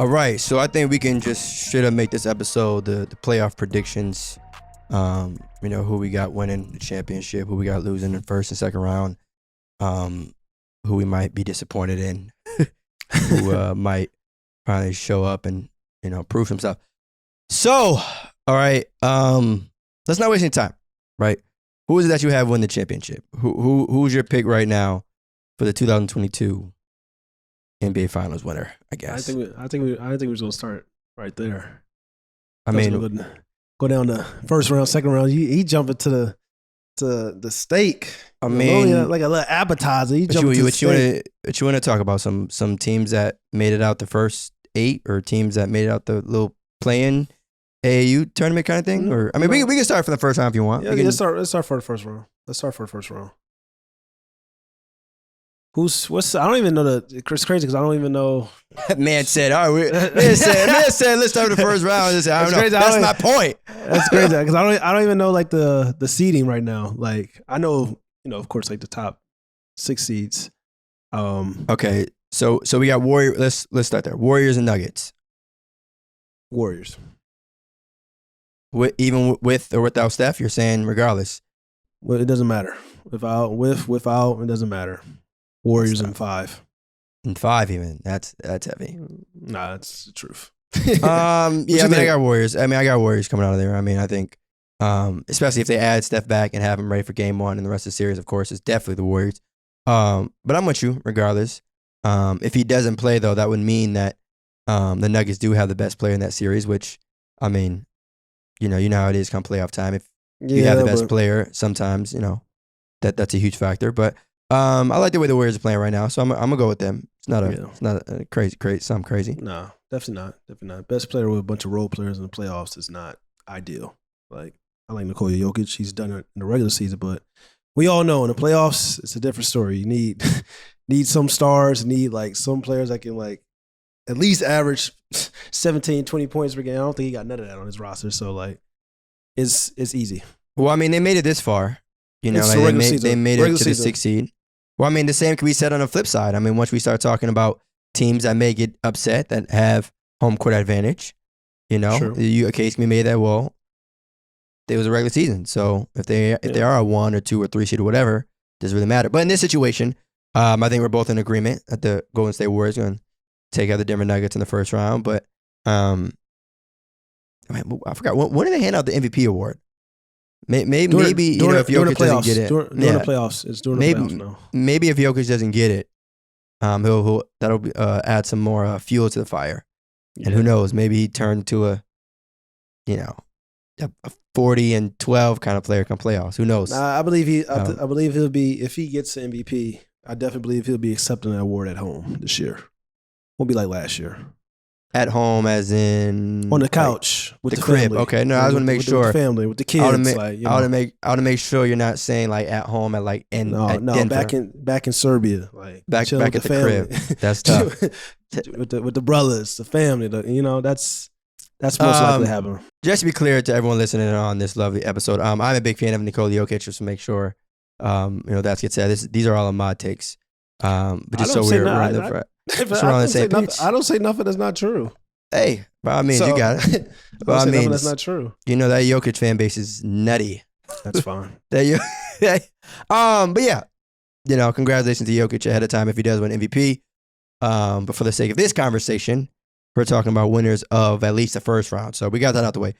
All right, so I think we can just straight up make this episode the playoff predictions. Who we got winning the championship, who we got losing in first and second round, who we might be disappointed in, who might finally show up and prove himself. So, all right, let's not waste any time, right? Who is it that you have win the championship? Who's your pick right now for the 2022 NBA Finals winner? I guess. I think we're gonna start right there. I mean, go down the first round, second round. He jumping to the steak. I mean, like a little appetizer. He jumping to the steak. What you want to talk about? Some teams that made it out the first 8, or teams that made it out the little play-in AAU tournament kind of thing? Or I mean, we can start from the first round if you want. Yeah, let's start for the first round. I don't even know it's crazy because I don't even know. Man said, all right, man said, let's start the first round. I don't know. That's my point. That's crazy because I don't even know like the seeding right now. Like I know, of course, like the top 6 seeds. Okay, so we got Warriors. Let's start there. Warriors and Nuggets. Warriors. Even with or without Steph, you're saying regardless. Well, it doesn't matter. Without, it doesn't matter. Warriors in 5. In 5 even. That's heavy. Nah, that's the truth. I got Warriors. I got Warriors coming out of there. I mean, I think especially if they add Steph back and have him ready for game 1 and the rest of the series, of course, it's definitely the Warriors. But I'm with you regardless. If he doesn't play though, that would mean that the Nuggets do have the best player in that series, which I mean, you know how it is come playoff time. If you have the best player, sometimes, that's a huge factor. But I like the way the Warriors are playing right now, so I'm gonna go with them. It's not a crazy, something crazy. No, definitely not. Best player with a bunch of role players in the playoffs is not ideal. Like I like Nikola Jokic, he's done it in the regular season, but we all know in the playoffs it's a different story. You need some stars, need like some players that can like at least average 17, 20 points per game. I don't think he got none of that on his roster, so like it's easy. Well, I mean, they made it this far. They made it to the 6th seed. Well, I mean, the same can be said on the flip side. I mean, once we start talking about teams that may get upset that have home court advantage, a case can be made that, well, it was a regular season. So if they are a 1 or 2 or 3 seed or whatever, it doesn't really matter. But in this situation, I think we're both in agreement that the Golden State Warriors are going to take out the Denver Nuggets in the first round. But I forgot, when did they hand out the MVP award? Maybe if Jokic doesn't get it during the playoffs, it's during the playoffs now. Maybe if Jokic doesn't get it, that'll add some more fuel to the fire, and who knows? Maybe he turned to a 40-12 kind of player come playoffs. Who knows? I believe he'll be, if he gets the MVP. I definitely believe he'll be accepting that award at home this year. Won't be like last year. At home, as in on the couch with the crib. Family. Okay, no, I was going to make sure. With the family, with the kids. I want to make sure you're not saying like at home at like Denver. back in Serbia, like back at the crib. That's tough. with the brothers, the family. That's most likely to happen. Just to be clear to everyone listening on this lovely episode, I'm a big fan of Nikola Jokic. Just to make sure, that gets said. These are all Mod takes. But just so we're on the I don't say nothing that's not true. Hey, by all means, you got it. By all means, that's not true. That Jokic fan base is nutty. That's fine. But yeah, congratulations to Jokic ahead of time if he does win MVP. But for the sake of this conversation, we're talking about winners of at least the first round. So we got that out the way.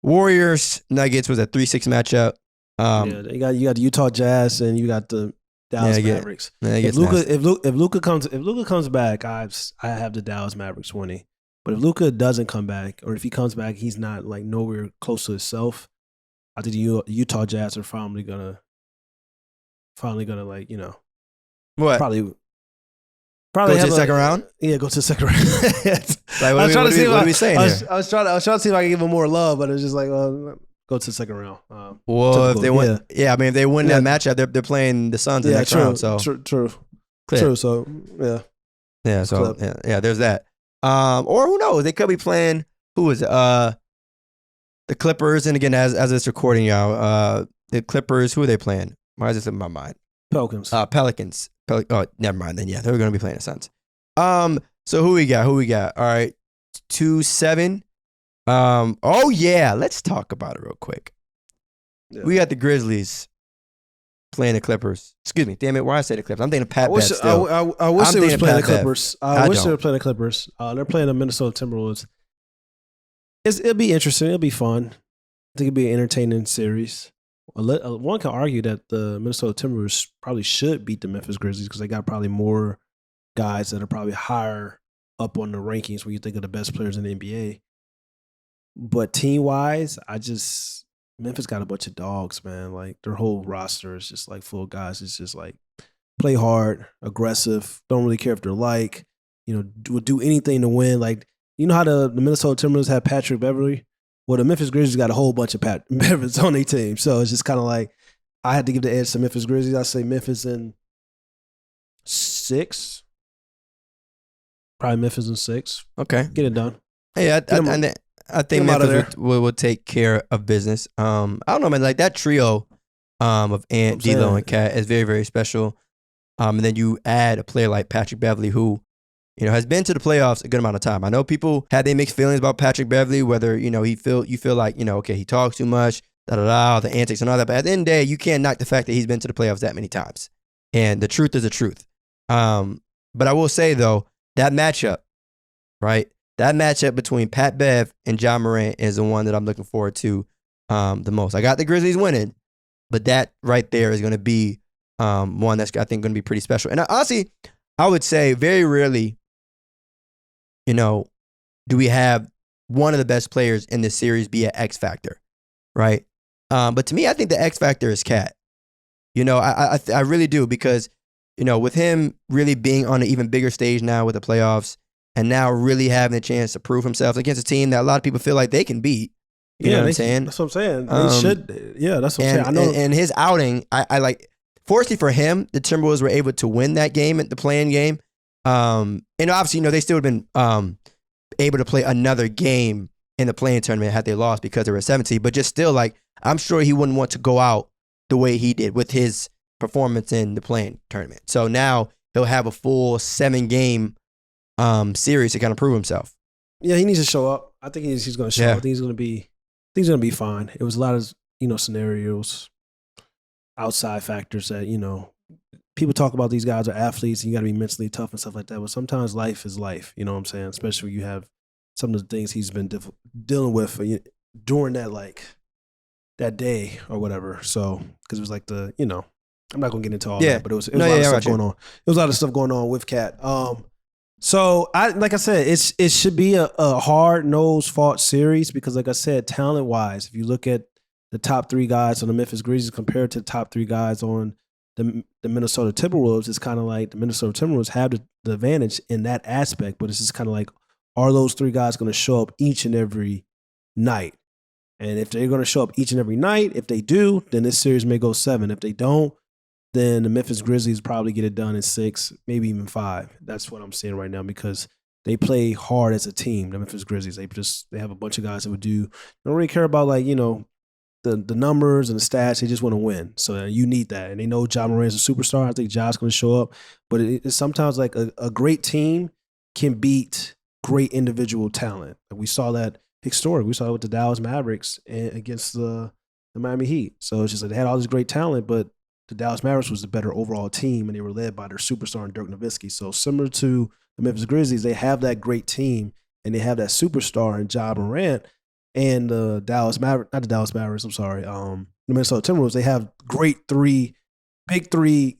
Warriors Nuggets was a 3-6 matchup. You got the Utah Jazz and you got the Dallas Mavericks. If Luka comes back, I have the Dallas Mavericks winning. But if Luka doesn't come back, or if he comes back, he's not like nowhere close to himself. I think the Utah Jazz are finally gonna like what probably go to the second round. Yeah, go to the second round. Like, what are we saying here? I was trying to see if I could give him more love, but it was just like, go to the second round. If they win, if they win that matchup, they're playing the Suns in the next round. So true. So So there's that. Or who knows? They could be playing. Who is it? The Clippers. And again, as it's recording, the Clippers. Who are they playing? Why is this in my mind? Pelicans. Pelicans. Oh, never mind. Then they're going to be playing the Suns. So who we got? All right. 2-7. Oh yeah, let's talk about it real quick. Yeah. We got the Grizzlies playing the Clippers. Excuse me, damn it, why I say the Clippers? I'm thinking Pat Bev still. I wish they was thinking playing the Pat Bev. Clippers. I wish they were playing the Clippers. They're playing the Minnesota Timberwolves. It'll be interesting. It'll be fun. I think it'll be an entertaining series. One can argue that the Minnesota Timberwolves probably should beat the Memphis Grizzlies because they got probably more guys that are probably higher up on the rankings when you think of the best players in the NBA. But team-wise, Memphis got a bunch of dogs, man. Like, their whole roster is just, like, full of guys. It's just, like, play hard, aggressive, don't really care if they're like, would do anything to win. Like, you know how the Minnesota Timberwolves have Patrick Beverley? Well, the Memphis Grizzlies got a whole bunch of Beverleys on their team. So it's just kind of like, I had to give the edge to Memphis Grizzlies. I say Memphis in 6. Probably Memphis in 6. Okay. Get it done. Hey, I think Memphis will take care of business. I don't know, man. Like, that trio of Ant, D'Lo, and Cat is very, very special. And then you add a player like Patrick Beverley, who has been to the playoffs a good amount of time. I know people had their mixed feelings about Patrick Beverley, whether you feel like okay, he talks too much, the antics and all that. But at the end of the day, you can't knock the fact that he's been to the playoffs that many times. And the truth is the truth. But I will say though, that matchup, right? That matchup between Pat Bev and John Morant is the one that I'm looking forward to the most. I got the Grizzlies winning, but that right there is going to be one that's I think going to be pretty special. And honestly, I would say very rarely, do we have one of the best players in this series be an X factor, right? But to me, I think the X factor is Cat. I really do because, with him really being on an even bigger stage now with the playoffs and now really having a chance to prove himself against a team that a lot of people feel like they can beat. You know what I'm saying? That's what I'm saying. They should. Yeah, that's what I'm saying. I know. And his outing, I like, fortunately for him, the Timberwolves were able to win that game, the play-in game. And obviously, they still would have been able to play another game in the play-in tournament had they lost because they were 17. But just still, like, I'm sure he wouldn't want to go out the way he did with his performance in the play-in tournament. So now he'll have a full 7-game series to kind of prove himself. Yeah, he needs to show up. I think he's going to show up. I think he's going to be fine. It was a lot of scenarios, outside factors that people talk about these guys are athletes and you got to be mentally tough and stuff like that. But sometimes life is life. You know what I'm saying? Especially when you have some of the things he's been dealing with during that day or whatever. So because it was like I'm not gonna get into all that, but it was a lot of stuff going on. It was a lot of stuff going on with Cat. So like I said, it should be a hard-nosed fought series because, like I said, talent-wise, if you look at the top 3 guys on the Memphis Grizzlies compared to the top 3 guys on the Minnesota Timberwolves, it's kind of like the Minnesota Timberwolves have the advantage in that aspect, but it's just kind of like, are those 3 guys going to show up each and every night? And if they're going to show up each and every night, if they do, then this series may go 7. If they don't, then the Memphis Grizzlies probably get it done in 6, maybe even 5. That's what I'm seeing right now because they play hard as a team, the Memphis Grizzlies. They have a bunch of guys that don't really care about the numbers and the stats. They just want to win. So you need that. And they know Ja Morant's a superstar. I think Ja's going to show up. But it's sometimes like a great team can beat great individual talent. Like we saw that historic. We saw it with the Dallas Mavericks against the Miami Heat. So it's just like they had all this great talent, but the Dallas Mavericks was the better overall team, and they were led by their superstar, Dirk Nowitzki. So similar to the Memphis Grizzlies, they have that great team, and they have that superstar in Ja Morant. And the Minnesota Timberwolves, they have big three,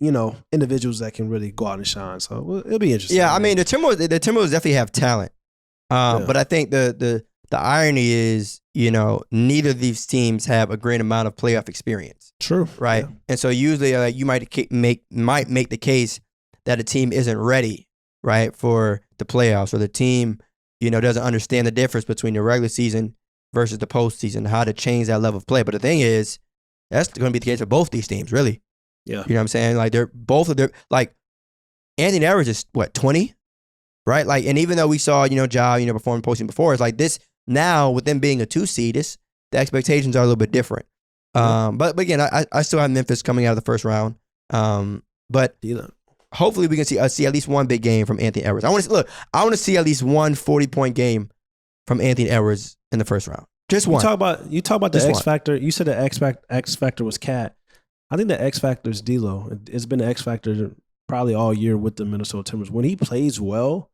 individuals that can really go out and shine. So it'll be interesting. Yeah, I mean, the Timberwolves definitely have talent. But I think the irony is, neither of these teams have a great amount of playoff experience. True. Right. Yeah. And so usually you might make the case that a team isn't ready, right, for the playoffs, or the team, doesn't understand the difference between the regular season versus the postseason, how to change that level of play. But the thing is, that's going to be the case for both these teams, really. Yeah. You know what I'm saying? Like like Anthony Edwards is 20, right? Like, and even though we saw, Ja, perform postseason before, it's like this now with them being a 2 seed, the expectations are a little bit different. But again, I still have Memphis coming out of the first round. But hopefully we can see at least one big game from Anthony Edwards. I want to see at least one 40-point game from Anthony Edwards in the first round. Just one. You talk about the Just X one. factor. You said the X factor was Cat. I think the X factor is D'Lo. It's been the X factor probably all year with the Minnesota Timberwolves. When he plays well,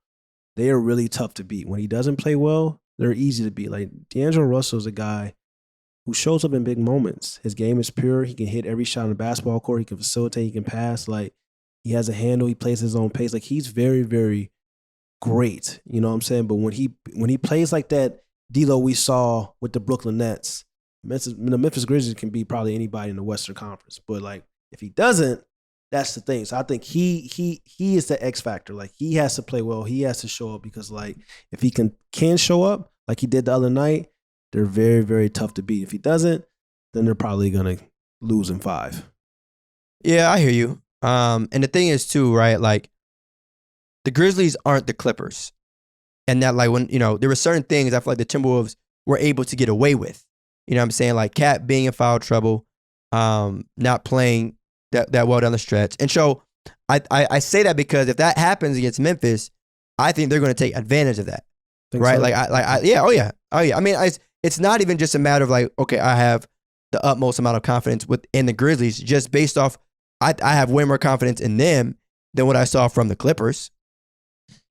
they are really tough to beat. When he doesn't play well, they're easy to beat. Like D'Angelo Russell is a guy who shows up in big moments. His game is pure. He can hit every shot on the basketball court. He can facilitate. He can pass. Like he has a handle. He plays his own pace. Like he's very, very great. You know what I'm saying? But when he plays like that, D'Lo we saw with the Brooklyn Nets, the Memphis Grizzlies can beat probably anybody in the Western Conference. But like if he doesn't, that's the thing. So I think he is the X factor. Like he has to play well. He has to show up because like if he can show up like he did the other night, they're very, very tough to beat. If he doesn't, then they're probably gonna lose in 5. Yeah, I hear you. And the thing is too, right? Like the Grizzlies aren't the Clippers. And that like when, there were certain things I feel like the Timberwolves were able to get away with. You know what I'm saying? Like Cat being in foul trouble, not playing that well down the stretch. And so I say that because if that happens against Memphis, I think they're going to take advantage of that. Think right? So? Oh yeah. I mean, it's not even just a matter of like, okay, I have the utmost amount of confidence within the Grizzlies just based off, I have way more confidence in them than what I saw from the Clippers.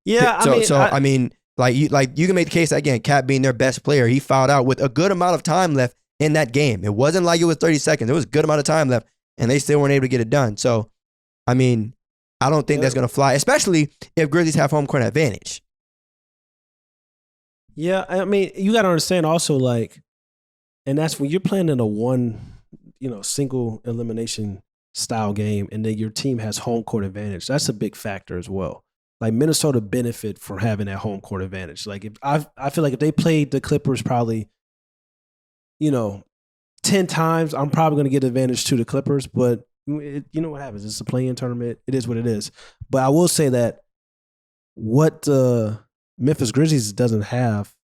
Yeah, I mean, you can make the case that, again, Cat being their best player, he fouled out with a good amount of time left in that game. It wasn't like it was 30 seconds. It was a good amount of time left, and they still weren't able to get it done. So, I mean, I don't think that's going to fly, especially if Grizzlies have home court advantage. Yeah, I mean, you got to understand also, like, and that's when you're playing in a one, single elimination style game, and then your team has home court advantage. That's a big factor as well. Like Minnesota benefit from having that home court advantage. Like if I feel like if they played the Clippers probably, 10 times, I'm probably going to get advantage to the Clippers. But you know what happens? It's a play-in tournament. It is what it is. But I will say that what Memphis Grizzlies doesn't have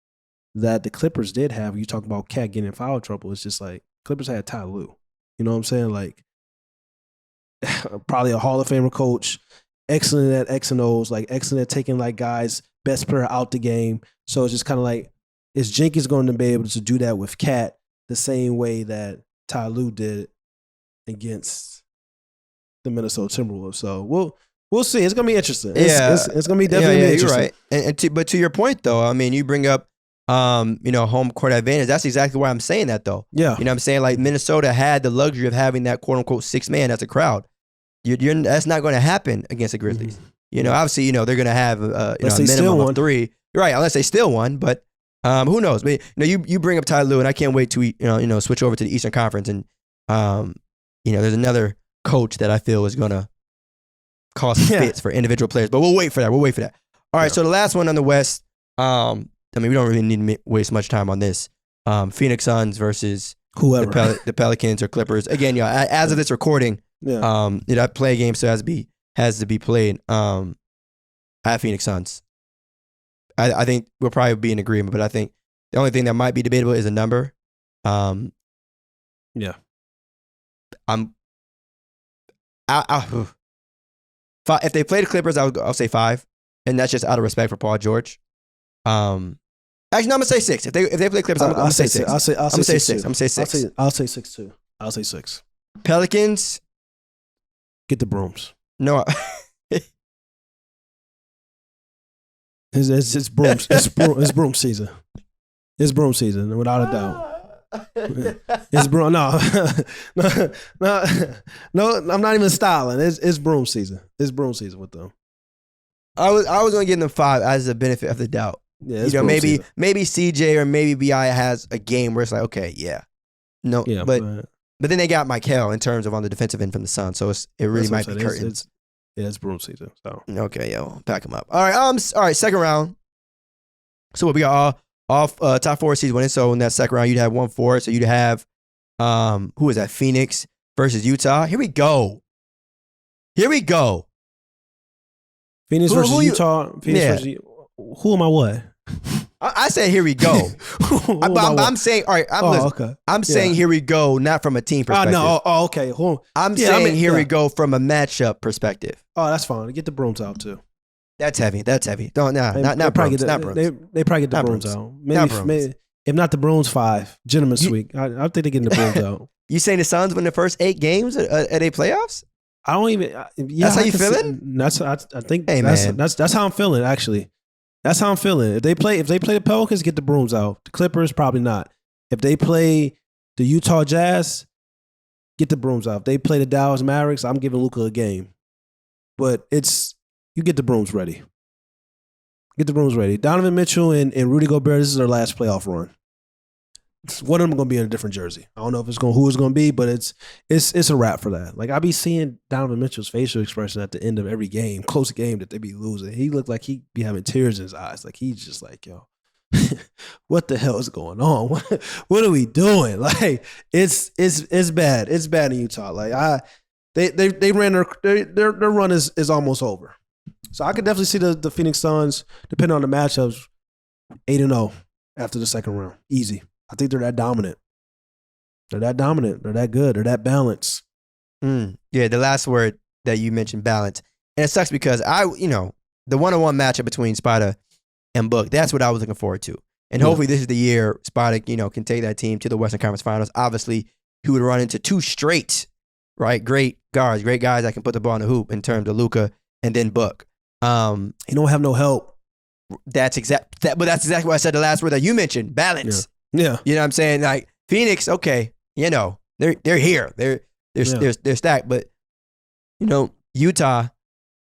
that the Clippers did have, when you talk about Cat getting in foul trouble, it's just like Clippers had Ty Lue. You know what I'm saying? Like probably a Hall of Famer coach, excellent at X and O's, like excellent at taking like guys, best player out the game. So it's just kind of like, is Jenkins going to be able to do that with Cat the same way that Ty Lue did against the Minnesota Timberwolves? So we'll see. It's going to be interesting. It's going to be definitely interesting. You're right. But to your point though, I mean, you bring up home court advantage. That's exactly why I'm saying that though. Yeah. You know what I'm saying? Like Minnesota had the luxury of having that quote unquote 6 man as a crowd. That's not going to happen against the Grizzlies. Mm-hmm. Obviously, they're going to have a minimum of 3. You're right, unless they still won, but who knows? But you bring up Ty Lue, and I can't wait to switch over to the Eastern Conference, and there's another coach that I feel is going to cause fits for individual players, but we'll wait for that. All right, so the last one on the West. I mean, we don't really need to waste much time on this. Phoenix Suns versus whoever, the Pelicans or Clippers. Again, as of this recording. Yeah. That play game still has to be played. I have Phoenix Suns. I think we'll probably be in agreement, but I think the only thing that might be debatable is a number. Yeah. If they play the Clippers, I'll say 5, and that's just out of respect for Paul George. Actually, no, I'm gonna say 6. If they play Clippers, I'm gonna say 6. I'll say 6. I'm gonna say 6. I'll say 6 too. I'll say 6. Pelicans. Get the brooms. No. It's broom season. It's broom season, without a doubt. It's broom. No, I'm not even styling. It's broom season. It's broom season with them. I was going to give them 5 as a benefit of the doubt. Yeah, maybe CJ or maybe BI has a game where it's like, okay, yeah, no, yeah, but then they got Michael in terms of on the defensive end from the Suns, so it really might be curtains. It's broom season. So okay, pack them up. All right, second round. So we got all top 4 seeds winning. So in that second round, you'd have 1-4. So you'd have who is that? Phoenix versus Utah. Here we go. Phoenix versus Utah. Versus, who am I? What? I said here we go. I'm saying, all right. I'm saying here we go, not from a team perspective. No. Okay. I'm saying here we go from a matchup perspective. Oh, that's fine. Get the brooms out too. That's heavy. That's heavy. Don't not They brooms. get Not the, brooms. they probably get the Not brooms brooms. out. Not brooms. Maybe, if not the brooms, 5. Gentlemen's You- Week. I think they're getting the brooms out. You saying the Suns win the first 8 games at a playoffs? I don't even. Yeah, That's how I you can feeling? That's I think. Hey, man. That's how I'm feeling. Actually, that's how I'm feeling. If they play the Pelicans, get the brooms out. The Clippers, probably not. If they play the Utah Jazz, get the brooms out. If they play the Dallas Mavericks, I'm giving Luka a game. But you get the brooms ready. Get the brooms ready. Donovan Mitchell and Rudy Gobert, this is their last playoff run. One of them going to be in a different jersey. I don't know who it's going to be, but it's a wrap for that. Like, I be seeing Donovan Mitchell's facial expression at the end of every game, close game that they be losing. He looked like he be having tears in his eyes. Like, he's just like, yo, what the hell is going on? What are we doing? Like, it's bad. It's bad in Utah. Like, they ran their run is almost over. So I could definitely see the Phoenix Suns, depending on the matchups, 8-0 after the second round. Easy. I think they're that dominant. They're that dominant. They're that good. They're that balanced. Yeah, the last word that you mentioned, balance. And it sucks because the one-on-one matchup between Spada and Book, that's what I was looking forward to. And hopefully this is the year Spada, can take that team to the Western Conference Finals. Obviously, he would run into 2 straight, right? Great guards, great guys that can put the ball in the hoop in terms of Luka and then Book. He don't have no help. But that's exactly what I said the last word that you mentioned, balance. Yeah. You know what I'm saying? Like, Phoenix, okay, they're here. They're stacked. But, Utah,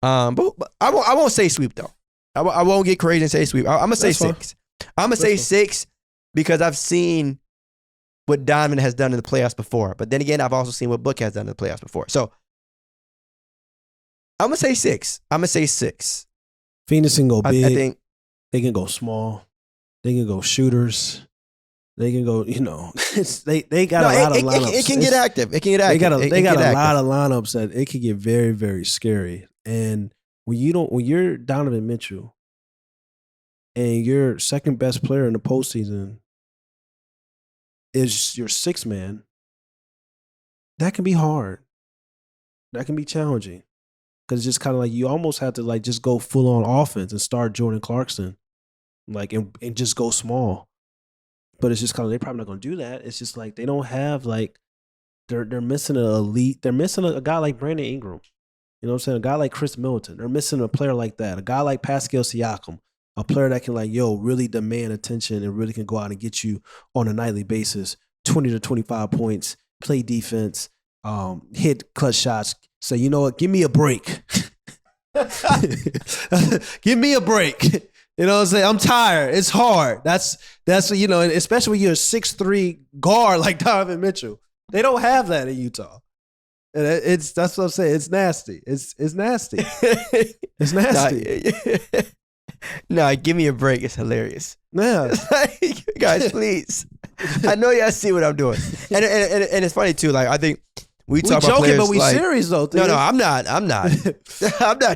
but I won't say sweep, though. I won't get crazy and say sweep. I'm going to say That's 6. I'm going to say 6 because I've seen what Donovan has done in the playoffs before. But then again, I've also seen what Book has done in the playoffs before. So, I'm going to say 6. Phoenix can go big. I think they can go small. They can go shooters. They can go, they got a lot of lineups. It can get active. They got a lot of lineups that it can get very, very scary. And when you're Donovan Mitchell and your second best player in the postseason is your 6th man, that can be hard. That can be challenging. Because it's just kind of like you almost have to like just go full on offense and start Jordan Clarkson, like and just go small. But it's just kind of they're probably not going to do that. It's just like they don't have like they're missing an elite. They're missing a guy like Brandon Ingram. You know what I'm saying? A guy like Chris Middleton. They're missing a player like that. A guy like Pascal Siakam. A player that can really demand attention and really can go out and get you on a nightly basis, 20 to 25 points, play defense, hit clutch shots. Say, you know what? Give me a break. Give me a break. You know what I'm saying? I'm tired. It's hard. That's and especially when you're a 6'3" guard like Donovan Mitchell. They don't have that in Utah. And that's what I'm saying. It's nasty. It's nasty. It's nasty. No, give me a break. It's hilarious. Yeah. It's like, guys, please. I know y'all see what I'm doing. And it's funny too. Like, I think we talk about joking, players, but we like, serious though. No, I'm not. I'm not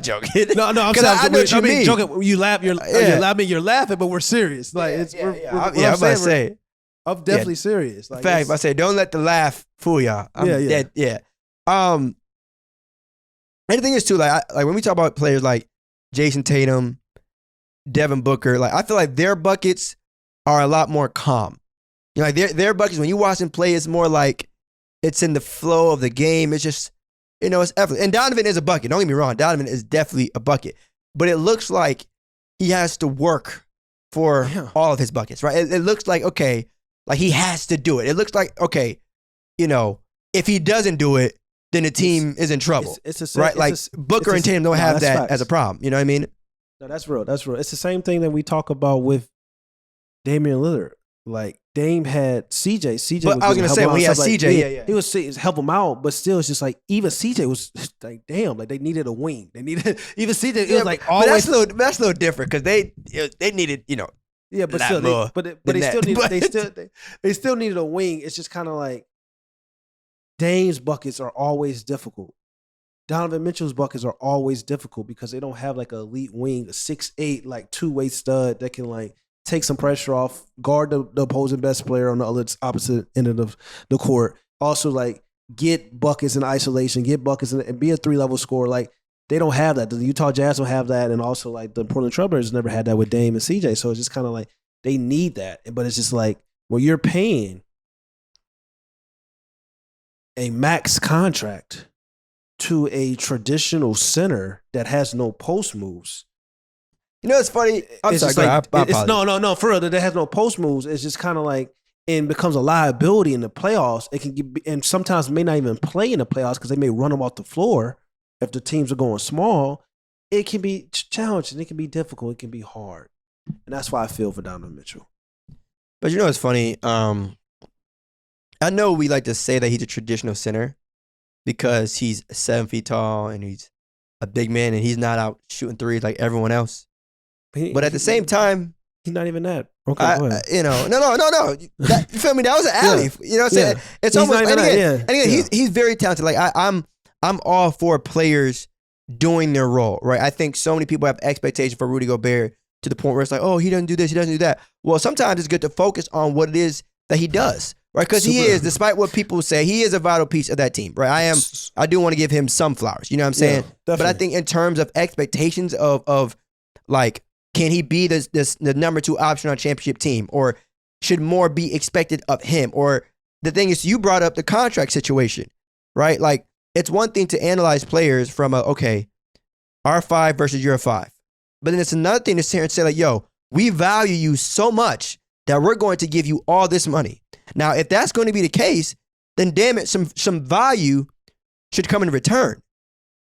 joking. No, I'm I saying know what you mean. joking. You're laughing, but we're serious. Like I'm about to say. I'm definitely serious. Like, In fact, I say, don't let the laugh fool y'all. I'm dead. Yeah. And the thing is too, like when we talk about players like Jason Tatum, Devin Booker, like I feel like their buckets are a lot more calm. Like their buckets, when you watch them play, it's more like it's in the flow of the game. It's just, it's effortless. And Donovan is a bucket. Don't get me wrong. Donovan is definitely a bucket. But it looks like he has to work for all of his buckets, right? It looks like, okay, like he has to do it. It looks like, okay, if he doesn't do it, then the team is in trouble, right? Like Booker and Tatum don't have that facts. As a problem. You know what I mean? No, that's real. That's real. It's the same thing that we talk about with Damian Lillard. Like Dame had CJ. But I was gonna say when he had CJ, he was help him out, but still, it's just like even CJ was like, damn, like they needed a wing. They needed even CJ. It was like always. But that's a little different because they needed Yeah, but still, they still needed a wing. It's just kind of like Dame's buckets are always difficult. Donovan Mitchell's buckets are always difficult because they don't have like an elite wing, a 6'8", like two-way stud that can like take some pressure off, guard the opposing best player on the opposite end of the court. Also, like get buckets in isolation, get buckets and be a 3-level scorer. Like they don't have that. The Utah Jazz don't have that, and also like the Portland Trailblazers never had that with Dame and CJ. So it's just kind of like they need that. But it's just like when you're paying a max contract to a traditional center that has no post moves. You know, it's funny. I'm it's sorry. like, I it's, no, for real. That has no post moves. It's just kind of like, and becomes a liability in the playoffs. It can get, and sometimes may not even play in the playoffs because they may run them off the floor if the teams are going small. It can be challenging. It can be difficult. It can be hard, and that's why I feel for Donovan Mitchell. But you know, it's funny. I know we like to say that he's a traditional center because he's 7 feet tall and he's a big man and he's not out shooting threes like everyone else. But at the same time, he's not even that. Okay, go ahead. You know, no. You feel me? That was an alley. You know what I'm saying? It's He's almost not even and again, he's very talented. Like I'm all for players doing their role, right? I think so many people have expectations for Rudy Gobert to the point where it's like, oh, he doesn't do this, he doesn't do that. Well, sometimes it's good to focus on what it is that he does, right? Because he is, despite what people say, he is a vital piece of that team, right? I do want to give him some flowers. You know what I'm saying? But I think in terms of expectations of like, can he be the number 2 option on a championship team? Or should more be expected of him? Or the thing is, you brought up the contract situation, right? Like, it's one thing to analyze players from our 5 versus your 5. But then it's another thing to sit here and say, like, yo, we value you so much that we're going to give you all this money. Now, if that's going to be the case, then damn it, some value should come in return.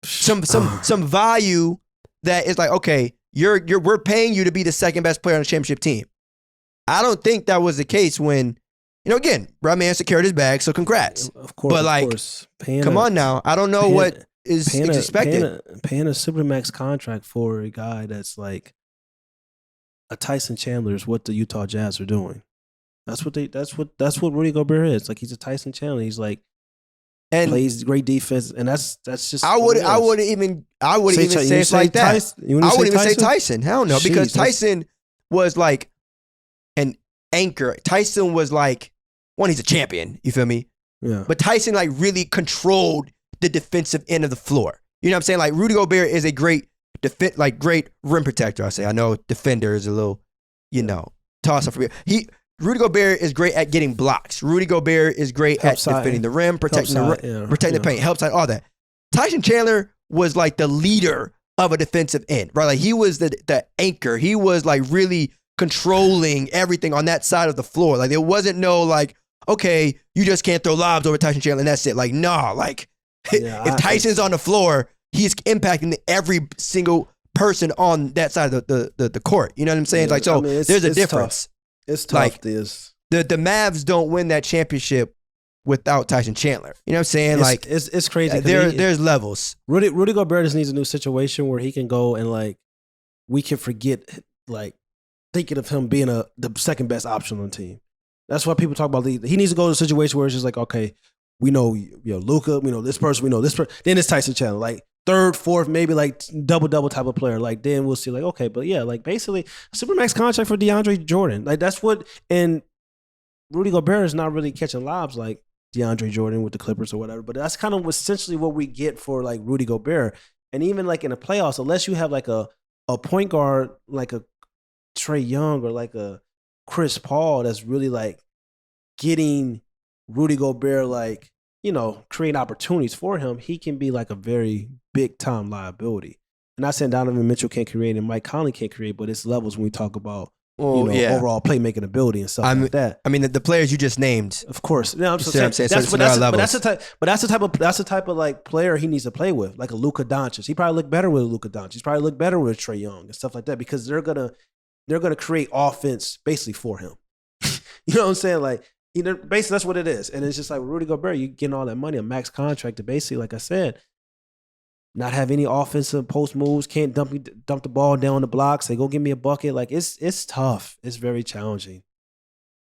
Some value that is like, okay, we're paying you to be the second best player on the championship team. I don't think that was the case when, you know, again, Rodman secured his bag, so congrats. Of course, but like, come on now, I don't know what is expected. Paying a supermax contract for a guy that's like a Tyson Chandler is what the Utah Jazz are doing. That's what Rudy Gobert is. Like, he's a Tyson Chandler. He's like, and plays great defense, and that's just. I wouldn't even say it's like that. I wouldn't even say Tyson. Hell no, because Tyson was like an anchor. Tyson was like, one, he's a champion. You feel me? Yeah. But Tyson like really controlled the defensive end of the floor. You know what I'm saying? Like, Rudy Gobert is a great great rim protector. I know defender is a little, toss up for me. Rudy Gobert is great at getting blocks. Rudy Gobert is great at defending the rim, protecting the paint, help side, all that. Tyson Chandler was like the leader of a defensive end, right? Like, he was the anchor. He was like really controlling everything on that side of the floor. Like, there wasn't no like, okay, you just can't throw lobs over Tyson Chandler and that's it. Like, nah, like if Tyson's on the floor, he's impacting every single person on that side of the court. You know what I'm saying? Like, so there's a difference. Tough. It's tough. Like, the Mavs don't win that championship without Tyson Chandler. You know what I'm saying? Like, it's crazy. There's levels. Rudy Gobert just needs a new situation where he can go and like, we can forget like thinking of him being the second best option on the team. That's why people talk about he needs to go to a situation where it's just like, okay, we know Luka, we know this person, we know this person. Then it's Tyson Chandler, like third, fourth, maybe like double type of player. Like, then we'll see, like, okay, but yeah, like basically supermax contract for DeAndre Jordan. Like, that's what, and Rudy Gobert is not really catching lobs like DeAndre Jordan with the Clippers or whatever. But that's kind of essentially what we get for like Rudy Gobert. And even like in the playoffs, unless you have like a point guard like a Trae Young or like a Chris Paul that's really like getting Rudy Gobert, like, creating opportunities for him, he can be like a very big time liability. And not saying Donovan Mitchell can't create and Mike Conley can't create, but it's levels when we talk about overall playmaking ability and stuff like that. I mean, the players you just named, of course. No, I'm saying. That's the type of like player he needs to play with, like a Luka Doncic. He probably look better with Luka Doncic. He probably look better with Trae Young and stuff like that, because they're gonna create offense basically for him. You know what I'm saying? Like, basically that's what it is. And it's just like Rudy Gobert, you getting all that money, a max contract to basically, like I said, not have any offensive post moves, can't dump the ball down the block, say, go give me a bucket. Like, it's tough. It's very challenging.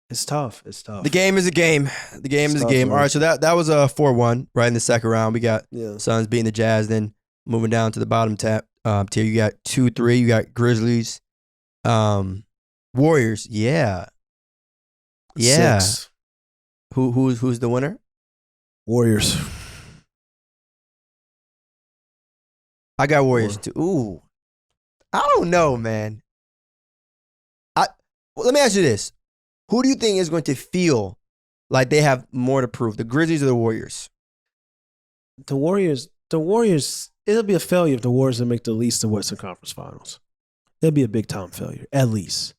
It's tough. The game is a game. The game is a game. Man. All right, so that was a 4-1 right in the second round. We got Suns beating the Jazz, then moving down to the bottom tier. You got 2-3. You got Grizzlies, Warriors. Yeah. 6. Who's the winner? Warriors. I got Warriors too. Ooh, I don't know, man. Let me ask you this: who do you think is going to feel like they have more to prove, the Grizzlies or the Warriors? The Warriors. It'll be a failure if the Warriors don't make the least of Western Conference Finals. It'll be a big time failure, at least.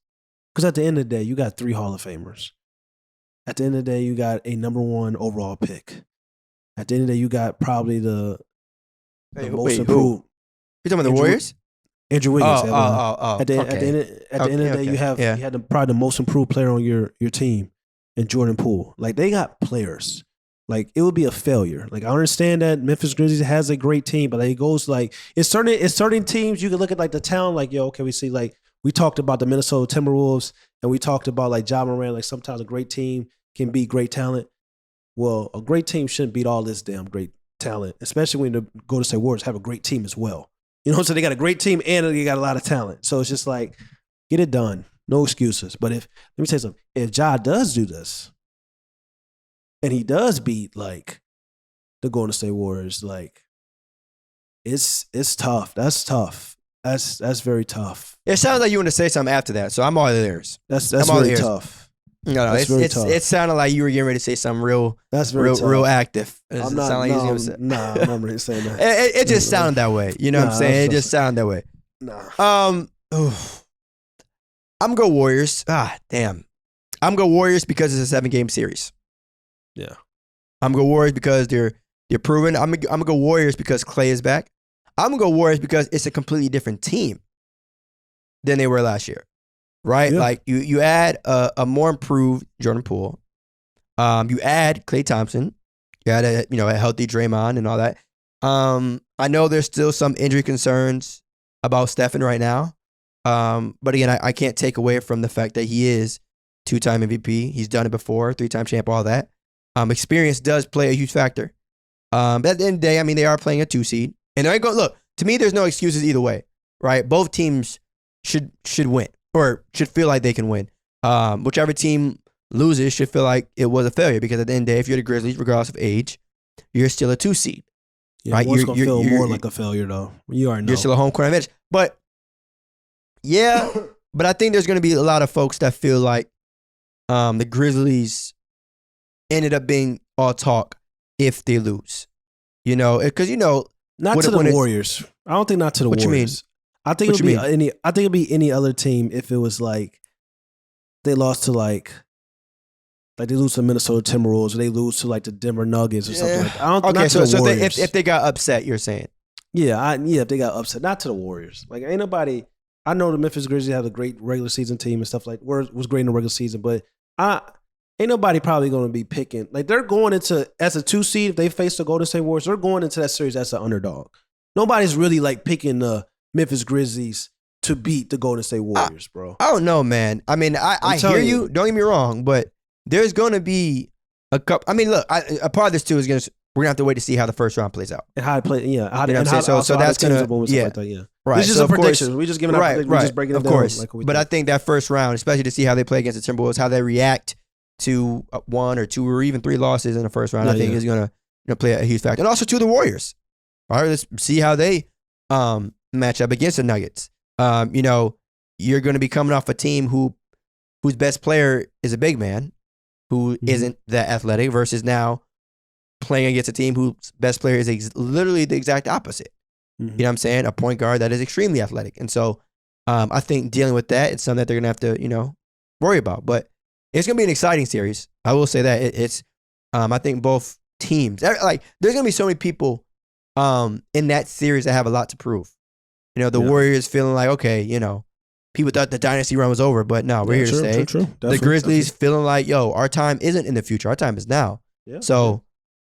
Because at the end of the day, you got 3 Hall of Famers. At the end of the day, you got a number 1 overall pick. At the end of the day, you got probably the most improved. You talking about the Warriors? Andrew Wiggins. At the end of the day, you had probably the most improved player on your team in Jordan Poole. Like, they got players. Like, it would be a failure. Like, I understand that Memphis Grizzlies has a great team, but it goes like it's certain teams you can look at like the talent, like, yo, okay, we see, like, we talked about the Minnesota Timberwolves and we talked about like Ja Morant, like sometimes a great team can beat great talent. Well, a great team shouldn't beat all this damn great talent, especially when the Golden State Warriors have a great team as well. You know, so they got a great team and they got a lot of talent. So it's just like, get it done. No excuses. But let me tell you something, if Ja does do this, and he does beat like the Golden State Warriors, like it's tough. That's tough. That's very tough. It sounds like you want to say something after that, so I'm all ears. That's very tough. No, it sounded like you were getting ready to say something real active. I'm not ready to say that. It just sounded that way. You know what I'm saying? It just sounded that way. I'm gonna go Warriors. Damn. I'm gonna go Warriors because it's a 7-game series. Yeah. I'm gonna go Warriors because they're proven. I'm gonna go Warriors because Klay is back. I'm gonna go Warriors because it's a completely different team than they were last year. Right? Yeah. Like you add a more improved Jordan Poole. You add Klay Thompson. You add a healthy Draymond and all that. I know there's still some injury concerns about Stephen right now. But again, I can't take away from the fact that he is 2-time MVP. He's done it before, 3-time champ, all that. Experience does play a huge factor. But at the end of the day, I mean, they are playing a 2 seed. And they're going, look, to me, there's no excuses either way, right? Both teams should win or should feel like they can win. Whichever team loses should feel like it was a failure because at the end of the day, if you're the Grizzlies, regardless of age, you're still a 2 seed. Yeah, right? You're going to feel more like a failure, though. You already know. You're still a home court advantage. But, yeah, but I think there's going to be a lot of folks that feel like the Grizzlies ended up being all talk if they lose. You know, because, not to the Warriors. I don't think not to the Warriors. You mean? I think it'd be any other team if it was like they lost to like they lose to Minnesota Timberwolves or they lose to like the Denver Nuggets or something like that. I don't think so if they got upset, you're saying. Yeah, if they got upset, not to the Warriors. Like ain't nobody. I know the Memphis Grizzlies have a great regular season team and stuff like was great in the regular season, but ain't nobody probably going to be picking. Like they're going into as a 2 seed if they face the Golden State Warriors. They're going into that series as an underdog. Nobody's really like picking the Memphis Grizzlies to beat the Golden State Warriors, bro. I don't know, man. I mean, I hear you. Don't get me wrong, but there's going to be a couple. I mean, look, a part of this too is we're gonna have to wait to see how the first round plays out and how it plays. Yeah, so that's gonna right. It's just a prediction. We're just giving out predictions. We're just breaking it down. Of course, but I think that first round, especially to see how they play against the Timberwolves, how they react to 1 or 2 or even 3 losses in the first round, I think is gonna play a huge factor, and also to the Warriors. All right, let's see how they match up against the Nuggets. You're going to be coming off a team whose best player is a big man who isn't that athletic versus now playing against a team whose best player is literally the exact opposite. You know what I'm saying? A point guard that is extremely athletic. And so I think dealing with that, it's something that they're going to have to, worry about. But it's going to be an exciting series. I will say that. It's I think both teams, like there's going to be so many people in that series that have a lot to prove. Warriors feeling like, okay, people thought the dynasty run was over, but no, we're here to stay. True. The Grizzlies feeling like, yo, our time isn't in the future. Our time is now. Yeah. So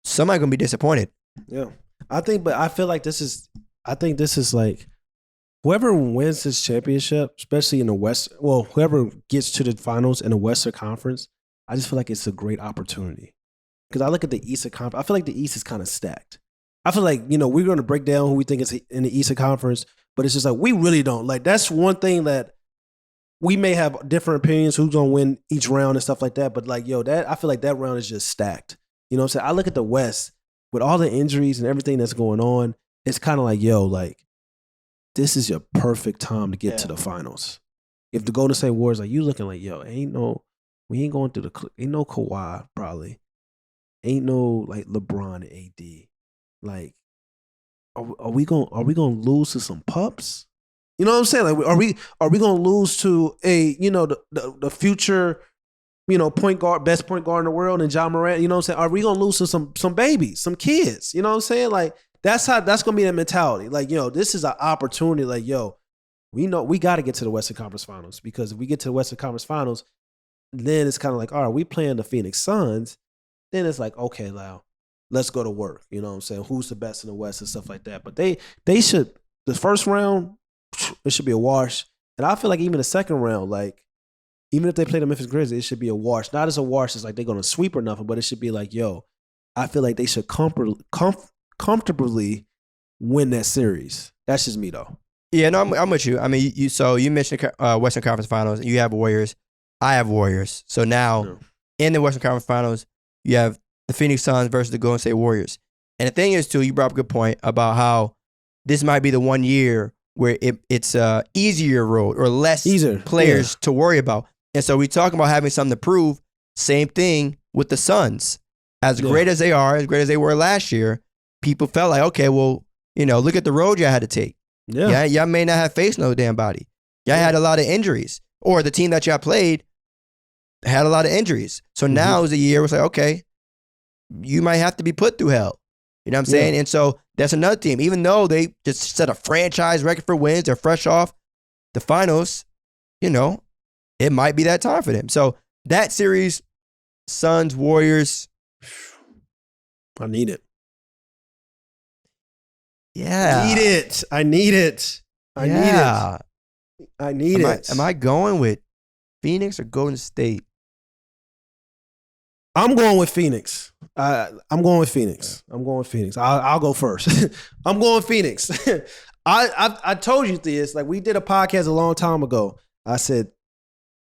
somebody going to be disappointed. Yeah. I feel like this is like whoever wins this championship, especially in the West, well, whoever gets to the finals in the Western Conference, I just feel like it's a great opportunity. Because I look at the Eastern Conference, I feel like the East is kind of stacked. I feel like, we're going to break down who we think is in the Eastern Conference, but it's just like, we really don't. Like, that's one thing that we may have different opinions, who's going to win each round and stuff like that. But like, I feel like that round is just stacked. You know what I'm saying? I look at the West with all the injuries and everything that's going on. It's kind of like, this is your perfect time to get to the finals. If the Golden State Warriors, like, you looking like, yo, we ain't going through ain't no Kawhi probably. Ain't no like LeBron and AD. Like, are we gonna lose to some pups? You know what I'm saying? Like, are we gonna lose to the future, point guard, best point guard in the world, and John Morant? You know what I'm saying? Are we gonna lose to some babies, some kids? You know what I'm saying? Like, that's gonna be the mentality. Like, this is an opportunity. Like, we know we got to get to the Western Conference Finals, because if we get to the Western Conference Finals, then it's kind of like, all right, we playing the Phoenix Suns. Then it's like, okay, now let's go to work. You know what I'm saying? Who's the best in the West and stuff like that. But they should, the first round, it should be a wash. And I feel like even the second round, like, even if they play the Memphis Grizzlies, it should be a wash. Not as a wash, it's like they're going to sweep or nothing, but it should be like, I feel like they should comfortably win that series. That's just me, though. Yeah, no, I'm with you. I mean, you mentioned Western Conference Finals. You have Warriors. I have Warriors. So now, in the Western Conference Finals, you have the Phoenix Suns versus the Golden State Warriors. And the thing is, too, you brought up a good point about how this might be the one year where it's a easier road or less players to worry about. And so we talking about having something to prove. Same thing with the Suns. As great as they are, as great as they were last year, people felt like, okay, well, look at the road y'all had to take. Yeah, y'all may not have faced no damn body. Y'all had a lot of injuries. Or the team that y'all played had a lot of injuries. So now is a year where it's like, okay, you might have to be put through hell. You know what I'm saying? And so that's another team. Even though they just set a franchise record for wins, they're fresh off the finals, it might be that time for them. So that series, Suns, Warriors. I need it. Yeah. I need it. Am I going with Phoenix or Golden State? I'm going with Phoenix. I'm going with Phoenix. I'll go first. I'm going Phoenix. I told you this. Like, we did a podcast a long time ago. I said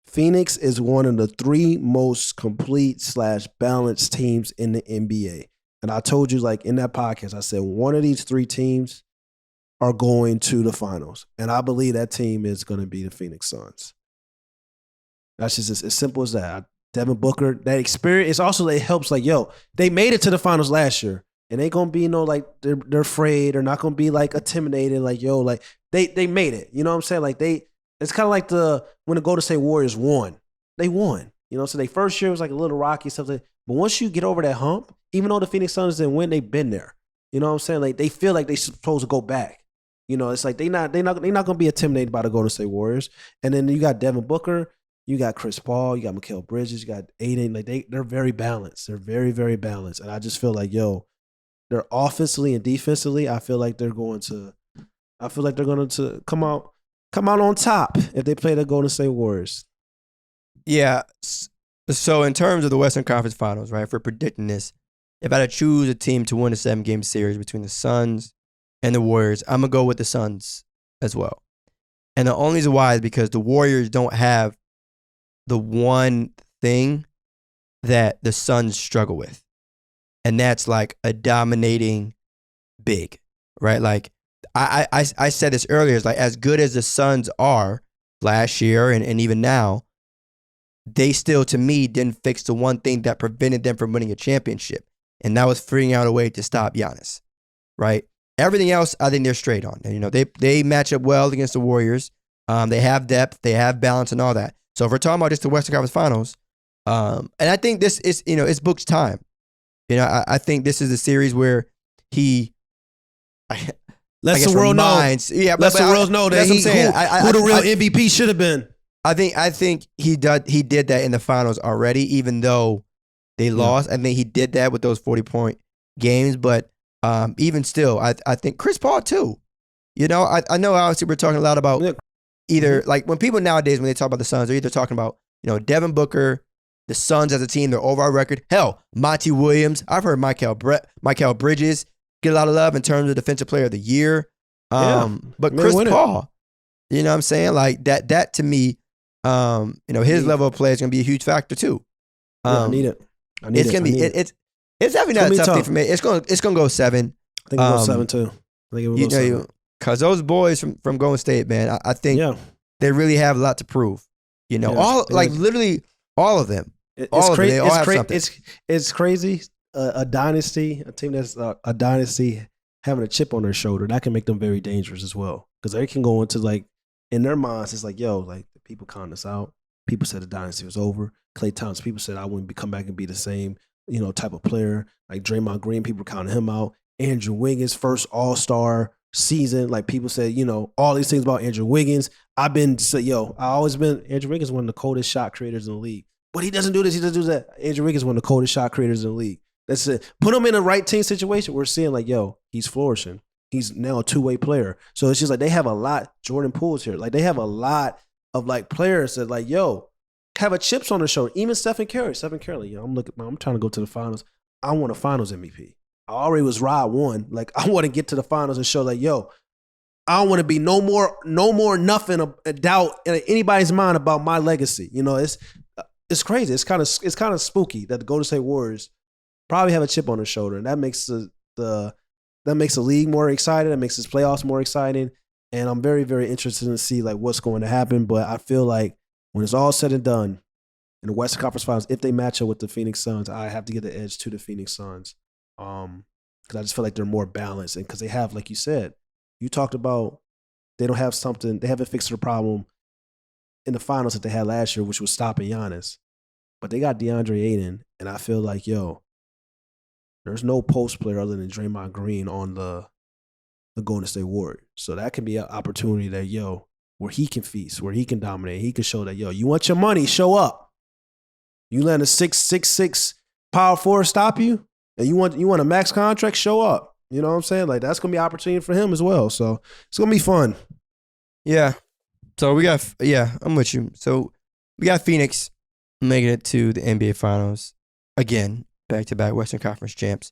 Phoenix is one of the 3 most complete / balanced teams in the NBA. And I told you, like, in that podcast, I said one of these 3 teams are going to the finals. And I believe that team is going to be the Phoenix Suns. That's just as simple as that. Devin Booker, that experience, it's also, it helps, like, they made it to the finals last year. And they going to be, like, they're afraid. They're not going to be, like, intimidated. Like, like, they made it. You know what I'm saying? Like, it's kind of like when the Golden State Warriors won. They won. So their first year was, like, a little rocky, stuff like that. But once you get over that hump, even though the Phoenix Suns didn't win, they've been there. You know what I'm saying? Like, they feel like they're supposed to go back. It's like they're not going to be intimidated by the Golden State Warriors. And then you got Devin Booker, you got Chris Paul, you got Mikal Bridges, you got Aiden. Like, they're very balanced. They're very, very balanced. And I just feel like, they're offensively and defensively, I feel like they're going to come out on top if they play the Golden State Warriors. Yeah. So in terms of the Western Conference Finals, right, if we're predicting this, if I had to choose a team to win a 7-game series between the Suns and the Warriors, I'm going to go with the Suns as well. And the only reason why is because the Warriors don't have the one thing that the Suns struggle with. And that's like a dominating big, right? Like I said this earlier, it's like as good as the Suns are last year and even now, they still, to me, didn't fix the one thing that prevented them from winning a championship. And that was figuring out a way to stop Giannis, right? Everything else, I think they're straight on. And, they match up well against the Warriors. They have depth, they have balance and all that. So if we're talking about just the Western Conference Finals, and I think this is, it's Book's time. I think this is a series where he lets the world know. Yeah, lets the world know that who the real MVP should have been. I think he did that in the finals already, even though they lost. I think he did that with those 40-point games. But even still, I think Chris Paul too. I know obviously we're talking a lot about either, like, when people nowadays, when they talk about the Suns, they're either talking about, Devin Booker, the Suns as a team, their overall record. Hell, Monty Williams. I've heard Mikal Bridges get a lot of love in terms of Defensive Player of the Year. But Chris Paul, you know what I'm saying? Like, that to me, his level of play is going to be a huge factor too. I need it. It's definitely not a tough thing for me. It's going to go 7. I think it'll go 7 too. I think it will go 7. Because those boys from Golden State, man, I think they really have a lot to prove. You know, literally all of them. It's crazy. It's crazy. A dynasty, a team that's a dynasty having a chip on their shoulder, that can make them very dangerous as well. Because they can go into like, in their minds, it's like, yo, like the people counting us out. People said the dynasty was over. Klay Thompson, people said I wouldn't come back and be the same, type of player. Like Draymond Green, people counting him out. Andrew Wiggins, first All-Star season. Like people said, all these things about Andrew Wiggins. I always been, Andrew Wiggins is one of the coldest shot creators in the league. But he doesn't do this, he doesn't do that. Andrew Wiggins is one of the coldest shot creators in the league. That's it. Put him in the right team situation. We're seeing like, he's flourishing. He's now a two-way player. So it's just like they have a lot. Jordan Poole's here. Like they have a lot of like players that like, have a chips on their shoulder. Even Stephen Curry. I'm trying to go to the finals. I want a finals MVP. I already was ride one. Like I want to get to the finals and show like, I don't want to be no more nothing a doubt in anybody's mind about my legacy. It's crazy. It's kind of spooky that the Golden State Warriors probably have a chip on their shoulder, and that makes the league more excited. That makes this playoffs more exciting, and I'm very, very interested to see like what's going to happen. But I feel like when it's all said and done in the Western Conference Finals, if they match up with the Phoenix Suns, I have to give the edge to the Phoenix Suns because I just feel like they're more balanced, and because they have, like you said, you talked about they haven't fixed the problem in the finals that they had last year, which was stopping Giannis. But they got DeAndre Ayton, and I feel like, there's no post player other than Draymond Green on the Golden State Warriors. So that can be an opportunity that, where he can feast, where he can dominate. He can show that, you want your money, show up. You let a 6'6" power forward stop you, and you want a max contract, show up. You know what I'm saying? Like, that's going to be an opportunity for him as well. So it's going to be fun. Yeah. So I'm with you. So we got Phoenix making it to the NBA Finals again, back-to-back Western Conference champs,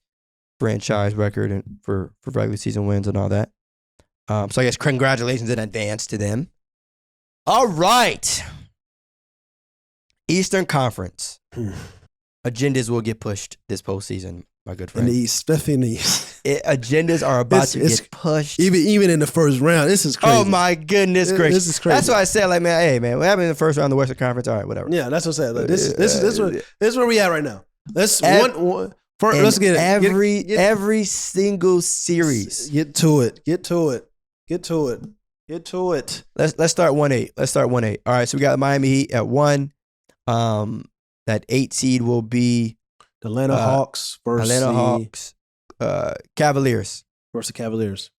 franchise record and for regular season wins and all that. So I guess congratulations in advance to them. All right. Eastern Conference. Agendas will get pushed this postseason, my good friend. In the East, especially in the East. Agendas are about to get pushed. Even in the first round. This is crazy. Oh, my goodness gracious. This is crazy. That's why I said, like, man, what happened in the first round of the Western Conference? All right, whatever. Yeah, that's what I'm saying. Like, this is where we at right now. Let's get every single series. Get to it. Let's start 1-8. All right, so we got Miami Heat at 1. That 8 seed will be the Atlanta Hawks versus Cavaliers. Versus the Cavaliers.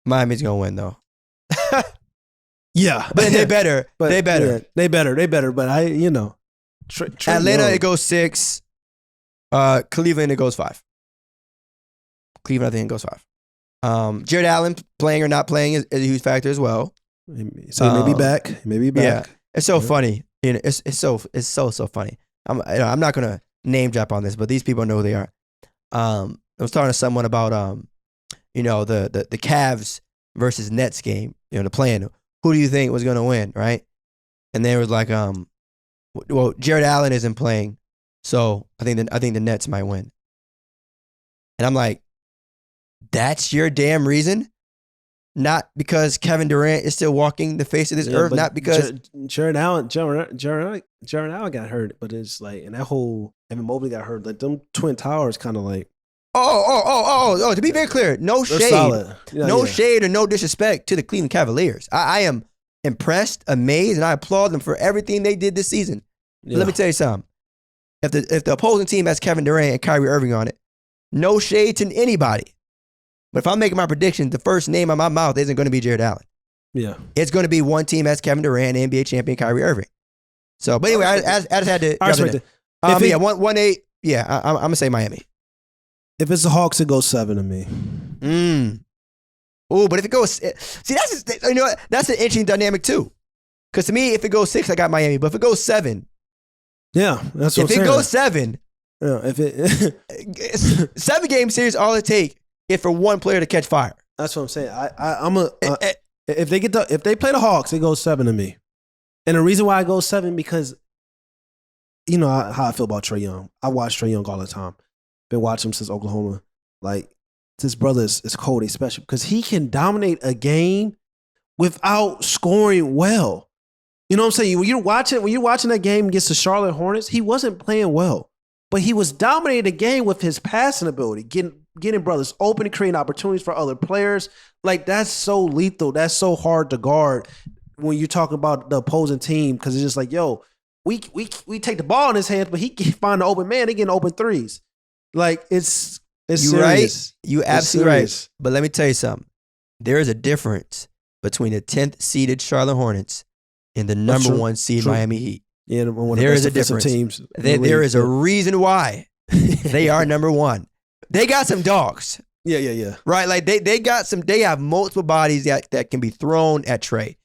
Miami's gonna win though. Yeah, but they better. They better. Yeah, they better. But Atlanta it goes 6. Cleveland it goes 5. Cleveland I think it goes 5. Jared Allen playing or not playing is a huge factor as well. So he may be back. Yeah, it's so funny. It's so funny. I'm not gonna name drop on this, but these people know who they are. I was talking to someone about the Cavs versus Nets game. The plan. Who do you think was gonna win, right? And they was like, well, Jared Allen isn't playing, so I think the Nets might win. And I'm like, that's your damn reason? Not because Kevin Durant is still walking the face of this earth. Not because Jared Allen got hurt, but it's like, and that whole Evan Mobley got hurt. Like them Twin Towers, kind of like. Oh! To be very clear, no shade, shade or no disrespect to the Cleveland Cavaliers. I am impressed, amazed, and I applaud them for everything they did this season. Yeah. Let me tell you something. If the opposing team has Kevin Durant and Kyrie Irving on it, no shade to anybody. But if I'm making my prediction, the first name on my mouth isn't going to be Jared Allen. Yeah. It's going to be one team as Kevin Durant and NBA champion Kyrie Irving. So, but anyway, I just had to. 1-8. Yeah, I'm going to say Miami. If it's the Hawks, it goes 7 to me. Oh, but if it goes, see, that's an interesting dynamic too. Because to me, if it goes 6, I got Miami. But if it goes 7, yeah, that's what I'm saying. If it goes 7, if it 7-game series, all it takes is for one player to catch fire. That's what I'm saying. If they play the Hawks, it goes 7 to me. And the reason why I go 7 because you know how I feel about Trae Young. I watch Trae Young all the time. been watching him since Oklahoma. Like, this brother is cold, he's special because he can dominate a game without scoring well. You know what I'm saying? When you're watching that game against the Charlotte Hornets, he wasn't playing well, but he was dominating the game with his passing ability, getting brothers open and creating opportunities for other players. Like, that's so lethal. That's so hard to guard when you're talking about the opposing team, because it's just like, yo, we take the ball in his hands, but he can find the open man. They getting open threes. Like, it's serious. Right. You absolutely right. But let me tell you something. There is a difference between the 10th seeded Charlotte Hornets and the number 1 seed Miami Heat. Yeah, one of the best defensive teams. There is a reason why they are number 1. They got some dogs. Yeah. Right? Like they have multiple bodies that can be thrown at Trae.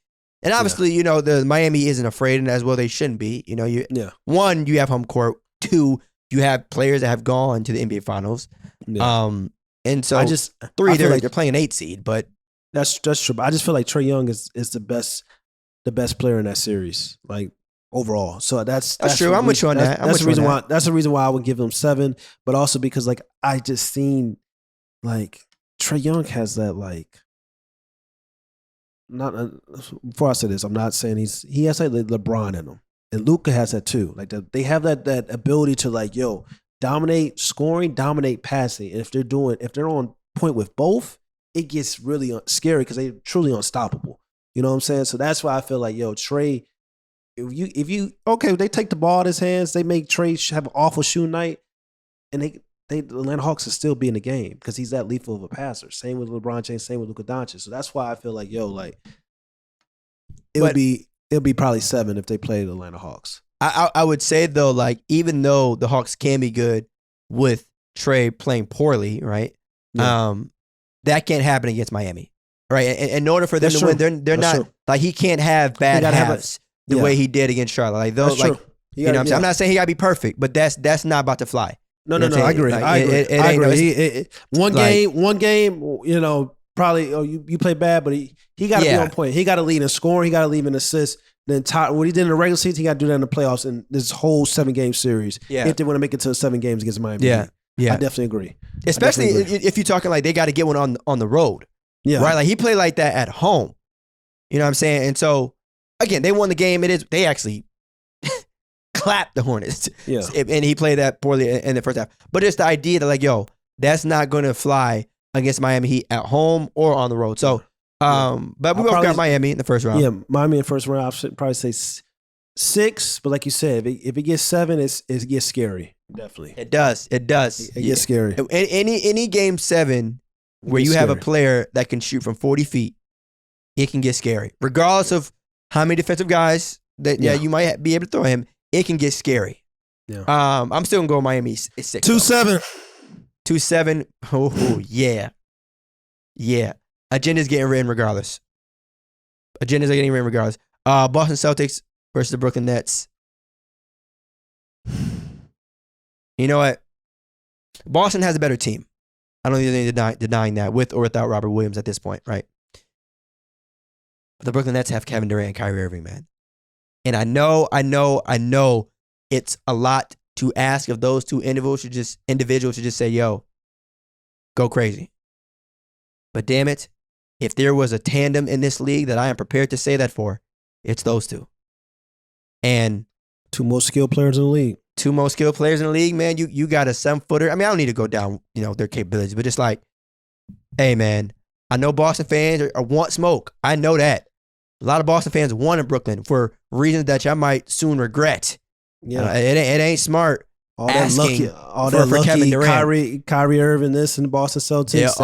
And obviously, you know, the Miami isn't afraid, and as well they shouldn't be. You know, one, you have home court. 2, you have players that have gone to the NBA Finals. Yeah. And so 3, they're playing 8 seed, but that's true. But I just feel like Trae Young is the best player in that series, like overall. So that's true. I'm with you on that. That's the reason why I would give him 7, but also because like I just seen like Trae Young has that like. Before I say this, I'm not saying he has like LeBron in him, and Luka has that too. Like they have that ability to like, yo, dominate scoring, dominate passing, and if they're on point with both, it gets really scary because they're truly unstoppable. You know what I'm saying? So that's why I feel like, yo, Trae, if you they take the ball out of his hands, they make Trae have an awful shooting night, and the Atlanta Hawks will still be in the game because he's that lethal of a passer. Same with LeBron James, same with Luka Doncic. So that's why I feel like, yo, like it'll be probably 7 if they play the Atlanta Hawks. I would say though, like even though the Hawks can be good with Trae playing poorly, right? Yeah. That can't happen against Miami, right? And in order for them to win, they're not like he can't have bad halves the way he did against Charlotte. Like those, like you know, what I'm saying? I'm not saying he got to be perfect, but that's not about to fly. No, I agree. Like, I agree. One game, you know, probably you play bad, but he got to be on point. He got to lead in scoring. He got to lead in assists. Then what he did in the regular season, he got to do that in the playoffs in this whole 7-game series. Yeah. If they want to make it to 7 games against Miami. Yeah. I definitely agree. Especially if you're talking like they got to get one on the road. Yeah. Right? Like he played like that at home. You know what I'm saying? And so, again, they won the game. They actually clapped the Hornets. Yeah. And he played that poorly in the first half. But it's the idea that like, yo, that's not going to fly against Miami Heat at home or on the road. So, but we both got Miami in the first round. Yeah, Miami in the first round. I should probably say 6. But like you said, if it gets 7, it gets scary. Definitely. It does. It gets scary. Any game 7 where you have a player that can shoot from 40 feet, it can get scary. Regardless of how many defensive guys that you might be able to throw him, it can get scary. Yeah. I'm still gonna go Miami 6. 2-7. 2-7. Oh yeah. Yeah. Agenda's getting written regardless. Boston Celtics versus the Brooklyn Nets. You know what? Boston has a better team. I don't think they're denying that with or without Robert Williams at this point, right? But the Brooklyn Nets have Kevin Durant and Kyrie Irving, man. And I know it's a lot to ask of those two individuals to just say, yo, go crazy. But damn it, if there was a tandem in this league that I am prepared to say that for, it's those two. And 2 most skilled players in the league. 2 most skilled players in the league, man. You got a 7-footer. I mean, I don't need to go down, their capabilities, but just like, hey, man, I know Boston fans want smoke. I know that. A lot of Boston fans want in Brooklyn for reasons that y'all might soon regret. Yeah, it ain't smart. All that lucky Kevin Durant. Kyrie Irving, this and the Boston Celtics.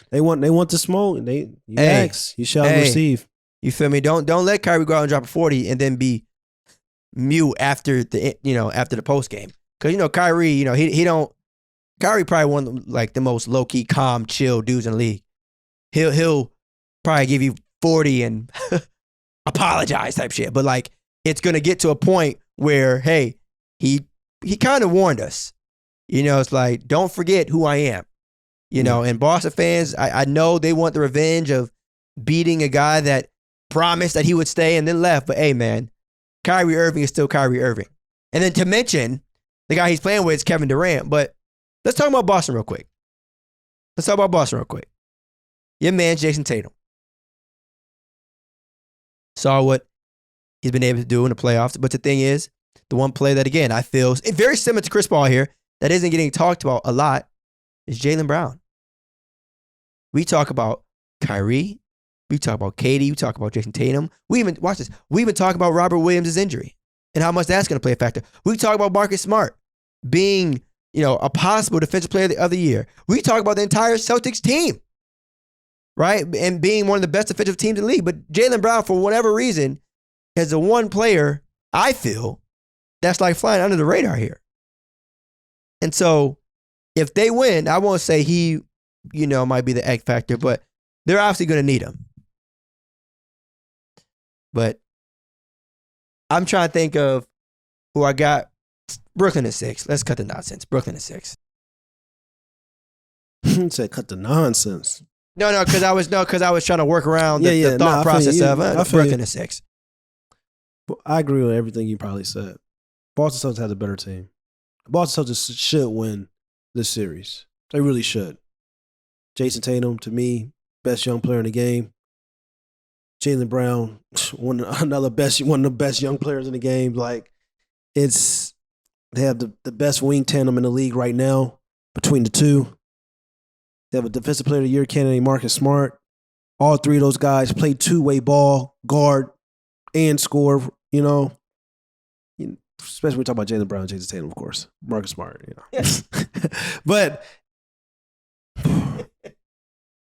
They want the smoke. You shall receive. You feel me? Don't let Kyrie go out and drop a 40 and then be mute after the post game. Because Kyrie, Kyrie probably one of like the most low key, calm, chill dudes in the league. He'll probably give you 40 and apologize type shit. But like it's gonna get to a point where, hey, he kind of warned us. It's like, don't forget who I am. And Boston fans, I know they want the revenge of beating a guy that promised that he would stay and then left. But hey, man, Kyrie Irving is still Kyrie Irving. And then to mention, the guy he's playing with is Kevin Durant. But Let's talk about Boston real quick. Your man, Jason Tatum. Saw what he's been able to do in the playoffs. But the thing is, the one play that, again, I feel is very similar to Chris Paul here that isn't getting talked about a lot is Jaylen Brown. We talk about Kyrie. We talk about KD. We talk about Jason Tatum. We even talk about Robert Williams' injury and how much that's going to play a factor. We talk about Marcus Smart being, a possible defensive player of the year. We talk about the entire Celtics team, right? And being one of the best defensive teams in the league. But Jaylen Brown, for whatever reason, is the one player, I feel, that's like flying under the radar here. And so if they win, I won't say he, might be the X factor, but they're obviously going to need him. But I'm trying to think of who I got. Brooklyn at 6. Let's cut the nonsense. Brooklyn at 6. You said cut the nonsense. No, because I was trying to work around the thought process of Brooklyn at 6. I agree with everything you probably said. Boston Celtics has a better team. Boston Celtics should win this series. They really should. Jason Tatum, to me, best young player in the game. Jaylen Brown, one of the best young players in the game. They have the best wing tandem in the league right now between the two. They have a defensive player of the year candidate, Marcus Smart. All three of those guys play two-way ball, guard, and score, Especially when we talk about Jaylen Brown and Jason Tatum, of course. Marcus Smart, Yes. But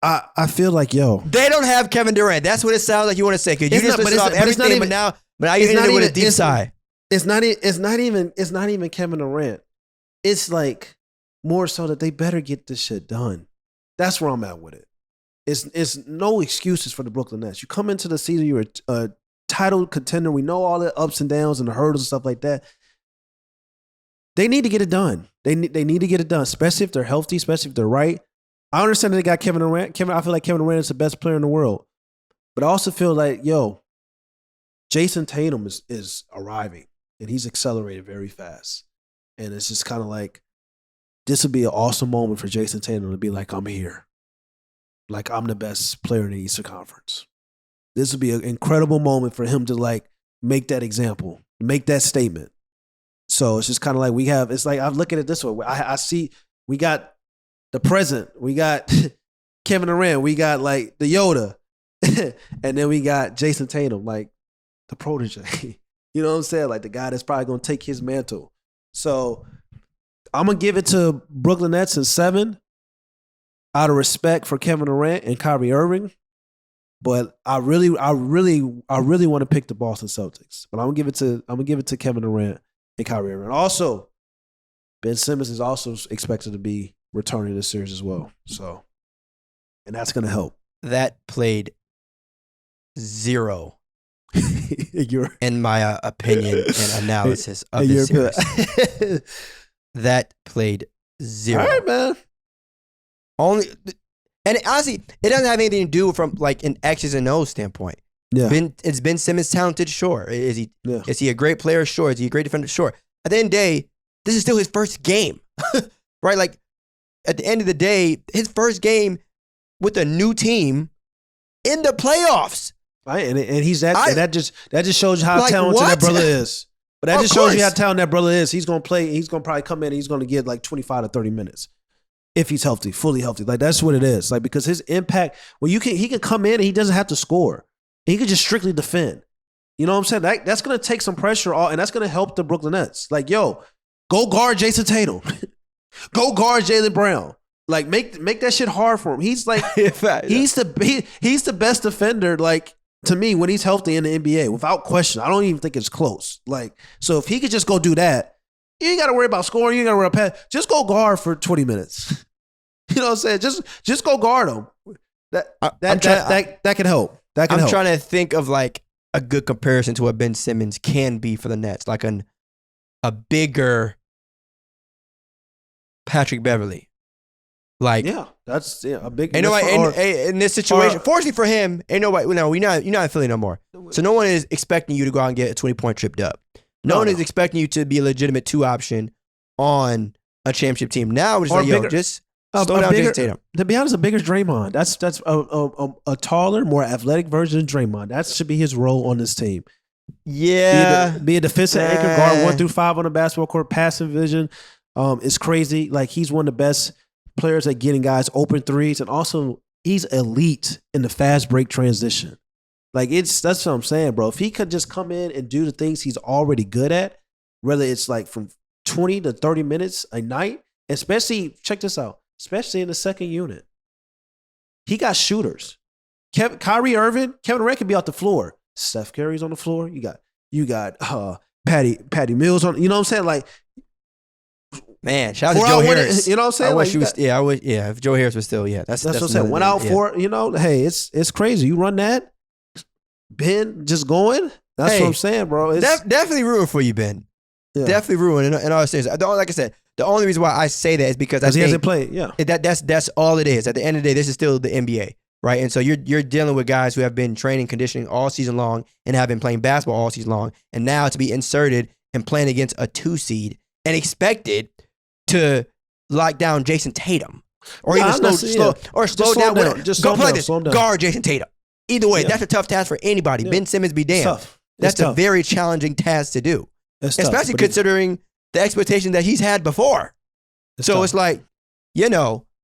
I feel like, they don't have Kevin Durant. That's what it sounds like you want to say. Because you just listed off everything, but now you're in it with a deep sigh. It's not even Kevin Durant. It's like more so that they better get this shit done. That's where I'm at with it. It's no excuses for the Brooklyn Nets. You come into the season, you're a title contender. We know all the ups and downs and the hurdles and stuff like that. They need to get it done. They need to get it done, especially if they're healthy, especially if they're right. I understand that they got Kevin Durant. I feel like Kevin Durant is the best player in the world. But I also feel like, Jason Tatum is arriving, and he's accelerated very fast. And it's just kind of like, this would be an awesome moment for Jason Tatum to be like, I'm here. Like, I'm the best player in the Eastern Conference. This would be an incredible moment for him to, make that example, make that statement. So it's just kind of like I look at it this way. I see we got the present. We got Kevin Durant. We got, the Yoda. And then we got Jason Tatum, the protege. You know what I'm saying? The guy that's probably going to take his mantle. So I'm going to give it to Brooklyn Nets in 7 out of respect for Kevin Durant and Kyrie Irving. But I really want to pick the Boston Celtics. But I'm going to give it to Kevin Durant and Kyrie Irving. Also, Ben Simmons is also expected to be returning this series as well. So, and that's going to help. That played 0 in my opinion and analysis of this series. That played 0. All right, man. Only, and honestly, it doesn't have anything to do from an X's and O's standpoint. Yeah. Is Ben Simmons talented? Sure. Is he a great player? Sure. Is he a great defender? Sure. At the end of the day, this is still his first game, right? At the end of the day, his first game with a new team in the playoffs. Right, and he's that just shows you how talented that brother is. But that just shows you how talented that brother is. He's gonna play. He's gonna probably come in. And he's gonna get 25 to 30 minutes if he's healthy, fully healthy. That's what it is. Because his impact. Well, he can come in and he doesn't have to score. He can just strictly defend. You know what I'm saying? That's gonna take some pressure off, and that's gonna help the Brooklyn Nets. Go guard Jason Tatum, go guard Jaylen Brown. Make that shit hard for him. He's he's the best defender. To me, when he's healthy in the NBA, without question, I don't even think it's close. So if he could just go do that, you ain't got to worry about scoring. You ain't got to worry about pass. Just go guard for 20 minutes. You know what I'm saying? Just go guard him. That can help. I'm trying to think of a good comparison to what Ben Simmons can be for the Nets, a bigger Patrick Beverley. That's a big. Ain't nobody in this situation. Fortunately for him, ain't nobody. No, you're not in Philly no more. So no one is expecting you to go out and get a 20-point tripped up. No one is expecting you to be a legitimate 2 option on a championship team. Now we're just Or like, yo, bigger- just slow down Jason Tatum. To be honest, a bigger Draymond. That's a taller, more athletic version of Draymond. That should be his role on this team. Yeah. Be a defensive anchor guard 1 through 5 on the basketball court, passive vision. It's crazy. Like, he's one of the best players at getting guys open threes, and also he's elite in the fast break transition. Like, that's what I'm saying, bro. If he could just come in and do the things he's already good at, whether it's like from 20 to 30 minutes a night, especially, check this out, especially in the second unit. He got shooters. Kyrie Irving, Kevin Durant can be off the floor. Steph Curry's on the floor. You got Patty Mills on. You know what I'm saying? Like, man, shout out to Joe Harris. You know what I'm saying? I wish like, I wish. Yeah, if Joe Harris was still, that's what I'm saying. Went out for, hey, it's crazy. You run that, Ben, just going. That's what I'm saying, bro. It's definitely rooting for you, Ben. Yeah. Definitely rooting. In all seriousness, like I said, the only reason why I say that is because he hasn't played. Yeah, that's all it is. At the end of the day, this is still the NBA. Right, and so you're dealing with guys who have been training, conditioning all season long and have been playing basketball all season long, and now to be inserted and playing against a 2 seed and expected to lock down Jason Tatum, or even slow down. Just go play down, this. Guard Jason Tatum. Either way, that's a tough task for anybody. Yeah. Ben Simmons be damned. Tough. That's a very challenging task to do, especially considering the expectation that he's had before. It's like,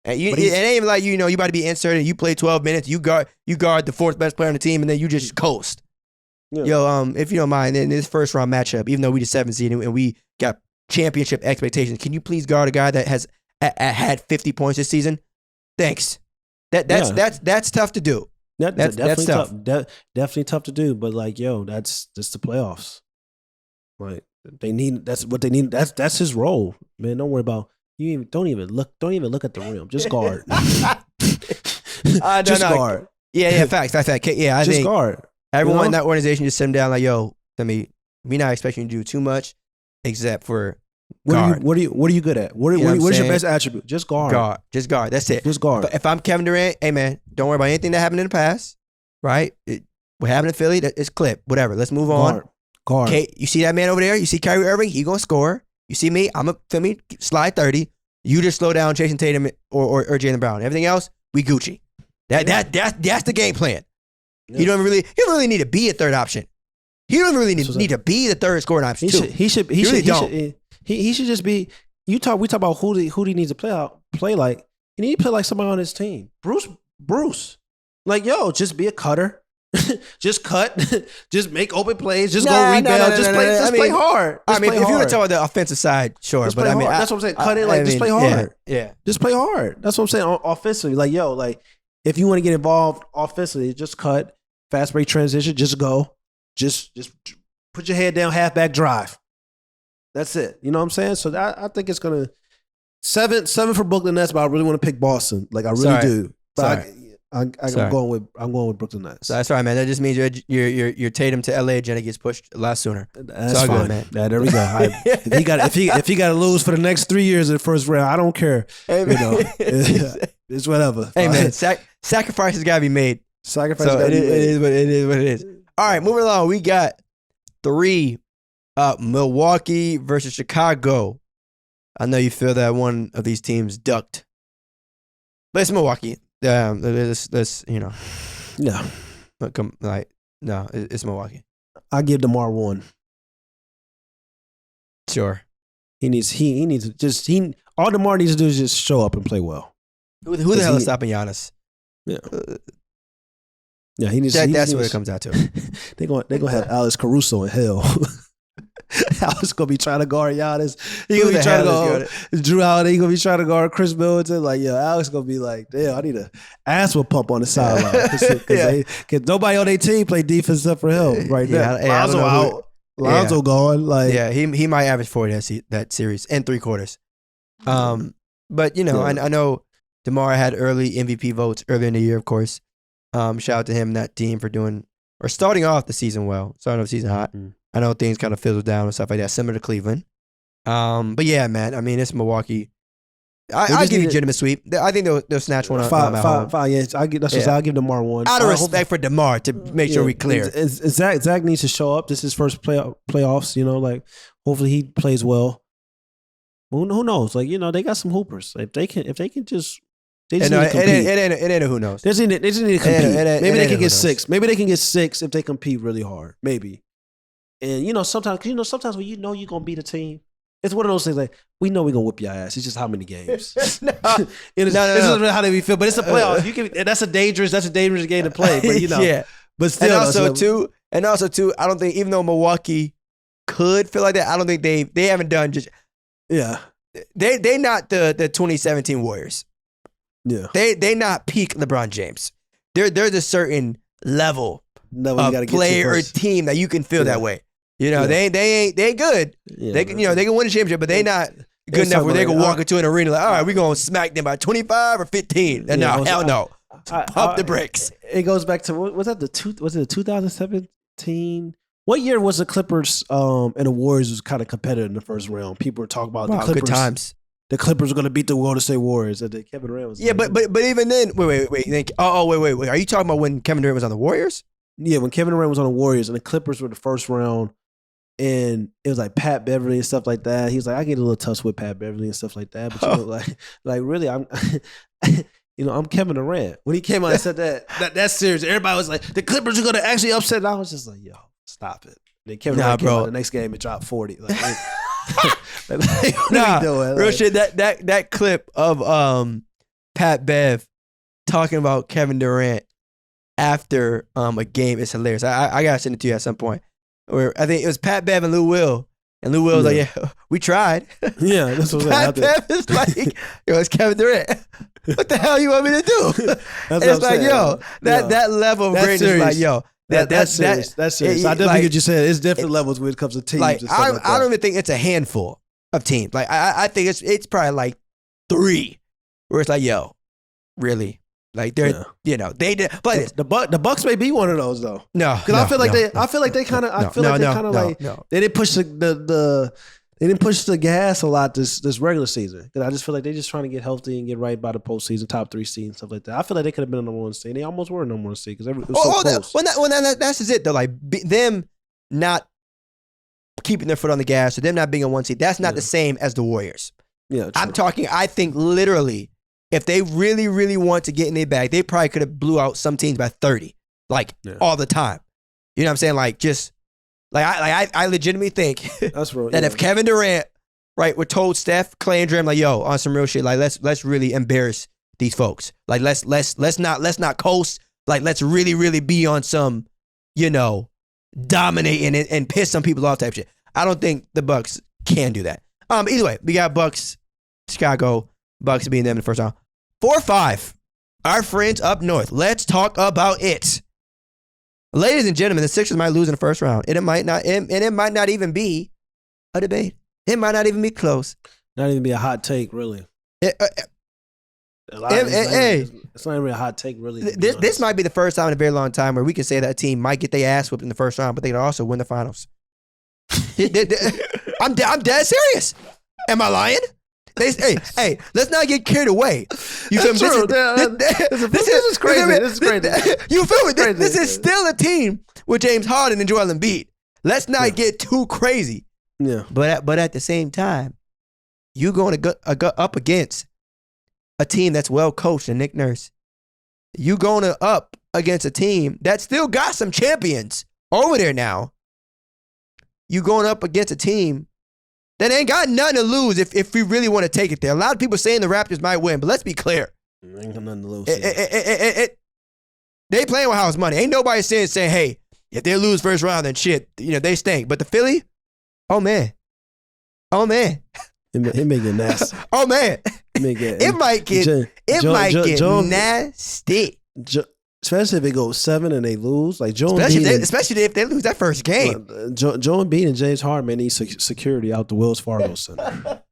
and it ain't even like you about to be inserted. You play 12 minutes. You guard the 4th best player on the team, and then you just coast. Yeah. Yo, if you don't mind, in this first round matchup, even though we the 7th seed and we got championship expectations, can you please guard a guy that has had 50 points this season? Thanks. That's tough to do. That's definitely tough. Definitely tough to do. But like, that's just the playoffs. Like, that's what they need. That's his role, man. Don't worry about. Don't even look at the rim. Just guard. Just guard. Yeah. Facts. Yeah, I think guard. Everyone in that organization just sit him down like, yo, we not expecting you to do too much, except for guard. What are you good at? What is your best attribute? Just guard. Just guard. That's it. Just guard. But if I'm Kevin Durant, hey man, don't worry about anything that happened in the past. Right? What happened in Philly? It's clip. Whatever. Let's move on. Guard. Okay, you see that man over there? You see Kyrie Irving? He gonna score. You see me? Slide 30. You just slow down Jason Tatum or Jaylen Brown. Everything else, we Gucci. That's the game plan. Yeah. He don't really need to be a third option. He don't really need to be the third scoring option. He should just be. We talk about who he needs to play like. He need to play like somebody on his team. Bruce. Like, just be a cutter. Just cut. Just make open plays. Just go rebound. Play hard. If you were talking about the offensive side, sure. But that's what I'm saying. Cut it. Like, just play hard. Yeah. Just play hard. That's what I'm saying. Offensively, like, if you want to get involved offensively, just cut. Fast break transition. Just go. Just put your head down. Halfback drive. That's it. You know what I'm saying? So I think it's gonna 7 for Brooklyn Nets. But I really want to pick Boston. Like, I really do. But I'm going with Brooklyn Nets. So that's right, man. That just means your Tatum to LA agenda gets pushed a lot sooner. That's fine, man. Yeah, there we go. If he got to lose for the next 3 years in the first round, I don't care. Hey, man. It's whatever. Hey man, sacrifices got to be made. Sacrifices got to be made. It is what it is. All right, moving along. We got 3 Milwaukee versus Chicago. I know you feel that one of these teams ducked, but it's Milwaukee. Yeah, Yeah. No, it's Milwaukee. I give DeMar 1. Sure. He needs to just all DeMar needs to do is just show up and play well. Who the hell is stopping Giannis? Yeah. Yeah, he needs. That's what it comes out to. They're gonna have Alex Caruso in hell. Alex gonna be trying to guard Giannis. He gonna be trying to guard Drew Holiday. He gonna be trying to guard Chris Middleton. Like, Alex gonna be like, damn, I need a asthma pump on the sideline because nobody on their team play defense except for him right now. Lonzo out. Lonzo gone. Like, he might average 40 that series in 3 quarters. But I know DeMar had early MVP votes earlier in the year, of course. Shout out to him and that team for starting off the season well, starting off the season hot. I know things kind of fizzled down and stuff like that, similar to Cleveland. But yeah, man, I mean, it's Milwaukee. I'll give you a legitimate sweep. I think they'll snatch one. Five. Yeah, I'll give DeMar 1. Out of respect for DeMar, to make sure we clear. Zach needs to show up. This is his first playoffs. Like, hopefully he plays well. Who knows? Like, they got some hoopers. If they can just. They just need to compete. It ain't a who knows. They just need to compete. Maybe they can get 6. Maybe they can get 6 if they compete really hard. Maybe. And sometimes when you're gonna beat a team, it's one of those things like we know we're gonna whip your ass. It's just how many games. It's just how they feel. But it's a playoff. That's a dangerous game to play. But yeah. But still, and also too, I don't think even though Milwaukee could feel like that, I don't think they haven't done just They not the 2017 Warriors. Yeah. They not peak LeBron James. There's a certain level of player or team that you can feel that way. They ain't good. Yeah, they can they can win a championship, but they not good enough where they can walk into an arena like, all right, we're gonna smack them by 25 or 15. And hell no. Pump the brakes. It goes back to was it the 2017? What year was the Clippers and the Warriors was kind of competitive in the first round? People were talking about the Clippers. Good times. The Clippers were going to beat the Golden State Warriors. That Kevin Durant was. Yeah, but even then, wait. Wait. Are you talking about when Kevin Durant was on the Warriors? Yeah, when Kevin Durant was on the Warriors and the Clippers were the first round, and it was like Pat Beverley and stuff like that. He was like, I get a little tough with Pat Beverley and stuff like that. But like really, I'm. I'm Kevin Durant. When he came out and said that's serious. Everybody was like, the Clippers are going to actually upset. And I was just like, yo, stop it. Then Kevin Durant came out the next game and dropped 40. Real shit. That clip of Pat Bev talking about Kevin Durant after a game is hilarious. I gotta send it to you at some point. Where I think it was Pat Bev and Lou Will. And Lou Will was like, yeah, we tried. Yeah, that's what Pat Bev is like, yo, it's Kevin Durant. What the hell you want me to do? It's like, yo, that level of greatness is like, yo. That's serious. That's serious. I definitely get you saying it's different levels when it comes to teams. Like, I don't even think it's a handful of teams. Like I think it's probably like 3 where it's like, yo, really? Like they're they did. But the Bucks may be one of those though. No, because I feel like they kind of they didn't push they didn't push the gas a lot this regular season. Because I just feel like they're just trying to get healthy and get right by the postseason, top 3 seed and stuff like that. I feel like they could have been a number 1 seed. And they almost were a number 1 seed because it was so close. That's just it though. Like them not keeping their foot on the gas or them not being a 1 seed. That's not the same as the Warriors. Yeah, true. I'm talking. I think literally, if they really, really want to get in their bag, they probably could have blew out some teams by 30, all the time. You know what I'm saying? Like just. I legitimately think that if Kevin Durant, were told Steph, Clay, and Dre, like, yo, on some real shit, like let's really embarrass these folks. Like let's not coast. Like let's really, really be on some, dominating and piss some people off type shit. I don't think the Bucks can do that. Either way, we got Bucks, Chicago, Bucks beating them in the first round. 4-5. Our friends up north. Let's talk about it. Ladies and gentlemen, the Sixers might lose in the first round. It might not even be a debate. It might not even be close. Not even be a hot take, really. It's not even a hot take, really. This might be the first time in a very long time where we can say that a team might get their ass whipped in the first round, but they can also win the finals. I'm dead serious. Am I lying? Hey, let's not get carried away. You feel me? This is crazy. This is crazy. You feel me? This is still a team with James Harden and Joel Embiid. Let's not get too crazy. Yeah. But at the same time, you going to go up against a team that's well coached and Nick Nurse. You going to up against a team that still got some champions over there now. You going up against a team that ain't got nothing to lose if we really want to take it there. A lot of people saying the Raptors might win, but let's be clear. Ain't got nothing to lose. They playing with house money. Ain't nobody saying, hey, if they lose first round, then shit, they stink. But the Philly, oh man. It may get nasty. Oh man. It might get nasty. Especially if it goes 7 and they lose, like Joel especially if they lose that first game. Joel Embiid and James Harden may need security out the Wells Fargo Center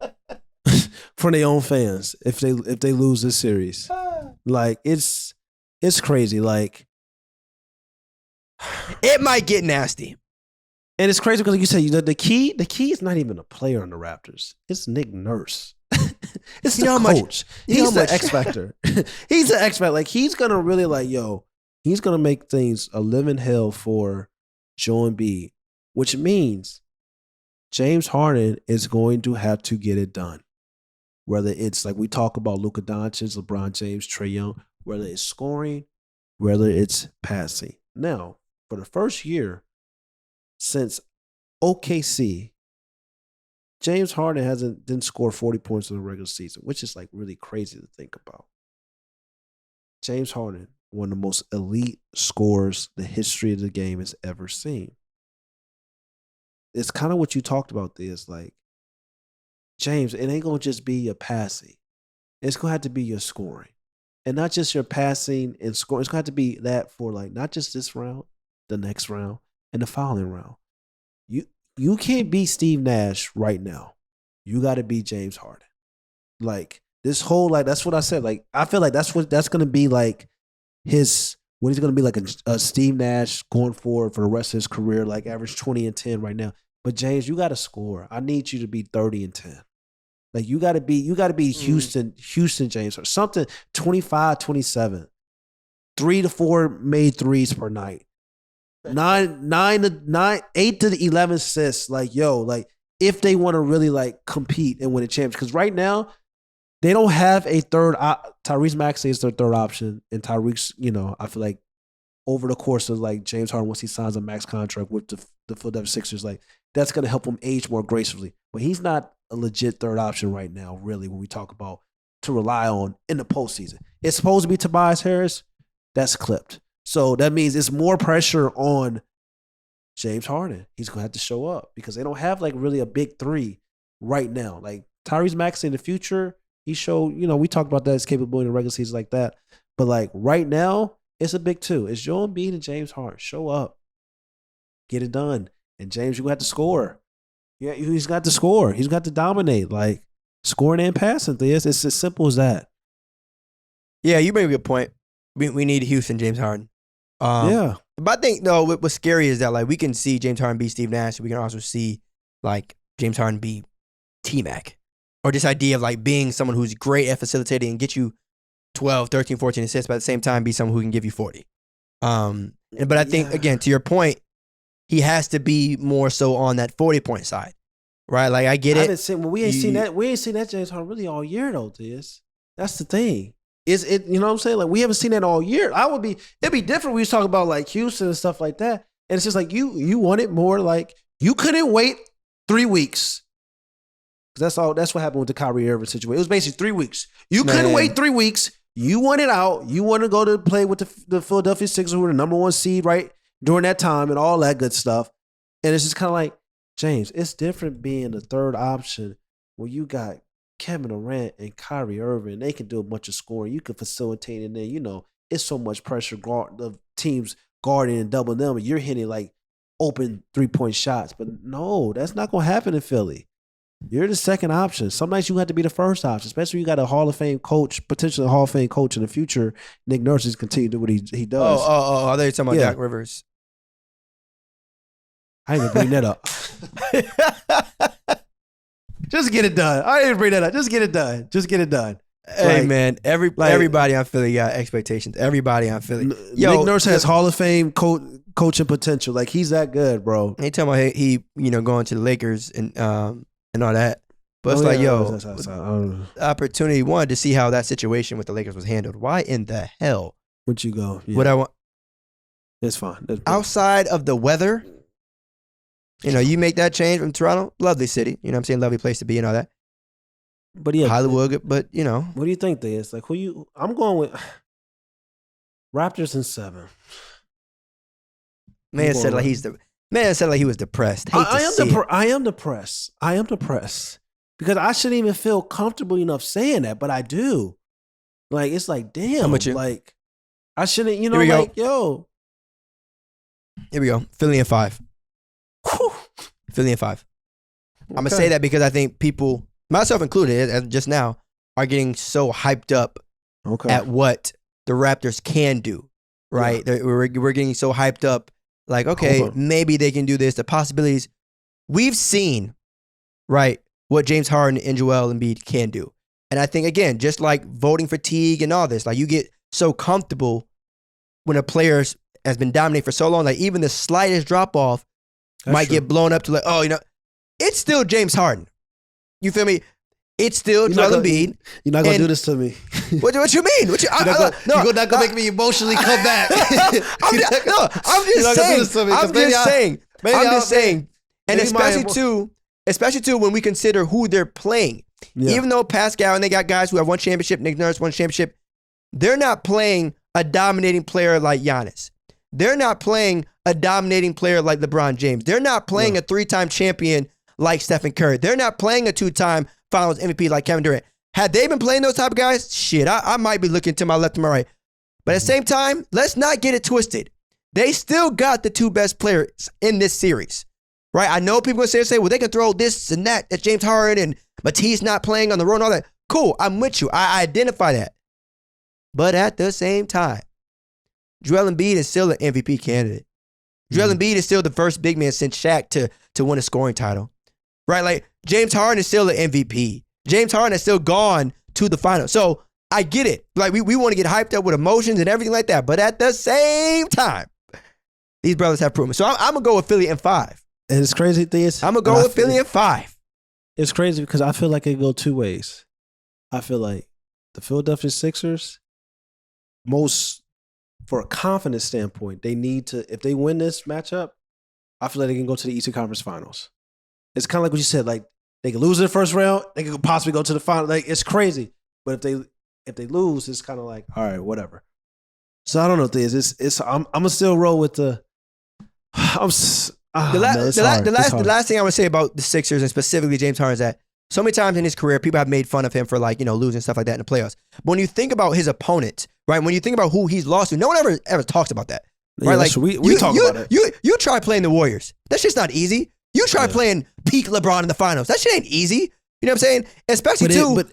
for their own fans if they lose this series. Like it's crazy. Like it might get nasty, and it's crazy because like you said, the key is not even a player on the Raptors. It's Nick Nurse. It's the coach. He's the X factor. He's the X factor. Like he's gonna really he's gonna make things a living hell for Joel Embiid, which means James Harden is going to have to get it done. whether it's like we talk about Luka Doncic, LeBron James, Trae Young, whether it's scoring, whether it's passing. Now, for the first year since OKC, James Harden didn't score 40 points in the regular season, which is like really crazy to think about. James Harden, one of the most elite scorers the history of the game has ever seen. It's kind of what you talked about this, like, James, it ain't going to just be your passing. It's going to have to be your scoring. And not just your passing and scoring. It's going to have to be that for, like, not just this round, the next round, and the following round. You can't beat Steve Nash right now. You got to beat James Harden. Like, this whole, like, that's what I said. Like, I feel like that's going to be, like, what he's going to be like a Steve Nash going forward for the rest of his career, like average 20 and 10 right now. But James, you got to score. I need you to be 30 and 10. Like, you got to be Houston James, or something 25, 27, 3 to 4 made threes per night, 8 to 11 assists. Like, yo, like, if they want to really like compete and win a championship, because right now they don't have a third. Tyrese Maxey is their third option, and Tyreek's, I feel like over the course of like James Harden, once he signs a max contract with the Philadelphia Sixers, like, that's going to help him age more gracefully. But he's not a legit third option right now, really, when we talk about to rely on in the postseason. It's supposed to be Tobias Harris. That's clipped. So that means it's more pressure on James Harden. He's going to have to show up because they don't have like really a big three right now. Like Tyrese Maxey in the future, he showed, we talked about that, his capability in the regular season like that. But like right now, it's a big two. It's Joel Embiid and James Harden. Show up. Get it done. And James, you're going to have to score. Yeah, he's got to score. He's got to dominate, like scoring and passing. It's as simple as that. Yeah, you bring a good point. We need Houston, James Harden. Yeah. But I think, no, what's scary is that, like, we can see James Harden beat Steve Nash. We can also see, like, James Harden beat T-Mac. Or this idea of, like, being someone who's great at facilitating and get you 12, 13, 14 assists, but at the same time be someone who can give you 40. But I think, again, to your point, he has to be more so on that 40-point side, right? Like, I get it. We ain't seen that James Harden really all year, though, Tiz. That's the thing. Is it, you know what I'm saying? Like, we haven't seen that all year. It'd be different when we talk about like Houston and stuff like that. And it's just like you want it more like you couldn't wait 3 weeks. That's what happened with the Kyrie Irving situation. It was basically 3 weeks. You couldn't wait 3 weeks. You wanted out. You want to go to play with the Philadelphia Sixers, who were the number 1 seed, right? During that time and all that good stuff. And it's just kind of like, James, it's different being the third option when you got Kevin Durant and Kyrie Irving. They can do a bunch of scoring. You can facilitate, and then, it's so much pressure the teams guarding and doubling them, and you're hitting like open 3-point shots. But no, that's not going to happen in Philly. You're the second option. Some nights you have to be the first option, especially when you got a Hall of Fame coach, potentially a Hall of Fame coach in the future. Nick Nurse is continue to do what he does. Oh, I thought you were talking about Doc Rivers. I didn't even bring that up. Just get it done. I didn't even bring that up. Just get it done. Hey, man, everybody on Philly got expectations. Everybody on Philly. Nick Nurse has Hall of Fame coaching potential. Like, he's that good, bro. They talking about he going to the Lakers and all that. But it's opportunity one to see how that situation with the Lakers was handled. Why in the hell would you go? Yeah. Would I want? It's fine. Outside of the weather, you make that change from Toronto, lovely city. You know what I'm saying? Lovely place to be and all that. But yeah, Hollywood, but What do you think there is? Like, I'm going with Raptors in 7. Man said like he was depressed. I am depressed because I shouldn't even feel comfortable enough saying that, but I do. Like, it's like, damn. I'm with you. Like, I shouldn't, yo. Here we go. Philly in 5. Whew. Philly in 5. I'm going to say that because I think people, myself included, just now, are getting so hyped up at what the Raptors can do, right? Yeah. We're getting so hyped up, like, okay, maybe they can do this. The possibilities. We've seen, right, what James Harden and Joel Embiid can do. And I think, again, just like voting fatigue and all this, like, you get so comfortable when a player has been dominating for so long, like, even the slightest drop-off might get blown up to like, it's still James Harden. You feel me? It's still Joel Embiid. You're not gonna do this to me. What you mean? You're not gonna make me emotionally come back. I'm just saying. And especially too when we consider who they're playing. Yeah. Even though Pascal and they got guys who have one championship, Nick Nurse one championship, they're not playing a dominating player like Giannis. They're not playing a dominating player like LeBron James. They're not playing a 3-time champion like Stephen Curry. They're not playing a 2-time Finals MVP like Kevin Durant. Had they been playing those type of guys, shit, I might be looking to my left and my right. But at the same time, let's not get it twisted. They still got the 2 best players in this series, right? I know people are going to say, well, they can throw this and that. That's James Harden and Matisse not playing on the road and all that. Cool, I'm with you. I identify that. But at the same time, Joel Embiid is still an MVP candidate. Joel Embiid is still the first big man since Shaq to win a scoring title, right? Like James Harden is still an MVP. James Harden has still gone to the finals. So I get it. Like we want to get hyped up with emotions and everything like that. But at the same time, these brothers have proven. So I'm going to go with Philly in 5. And it's crazy thing is, I'm going to go with Philly in 5. It's crazy because I feel like it go 2 ways. I feel like the Philadelphia Sixers, for a confidence standpoint, they need to, if they win this matchup, I feel like they can go to the Eastern Conference Finals. It's kind of like what you said, like they can lose in the first round, they could possibly go to the final. Like it's crazy. But if they lose, it's kind of like, all right, whatever. So I don't know what it is. I'm gonna still roll with the the last thing I would say about the Sixers and specifically James Harden is that so many times in his career, people have made fun of him for losing stuff like that in the playoffs. But when you think about his opponents, right? When you think about who he's lost to, no one ever talks about that. Right? Yeah, like we talk about it. You try playing the Warriors. That's just not easy. You try playing peak LeBron in the finals. That shit ain't easy. You know what I'm saying? Especially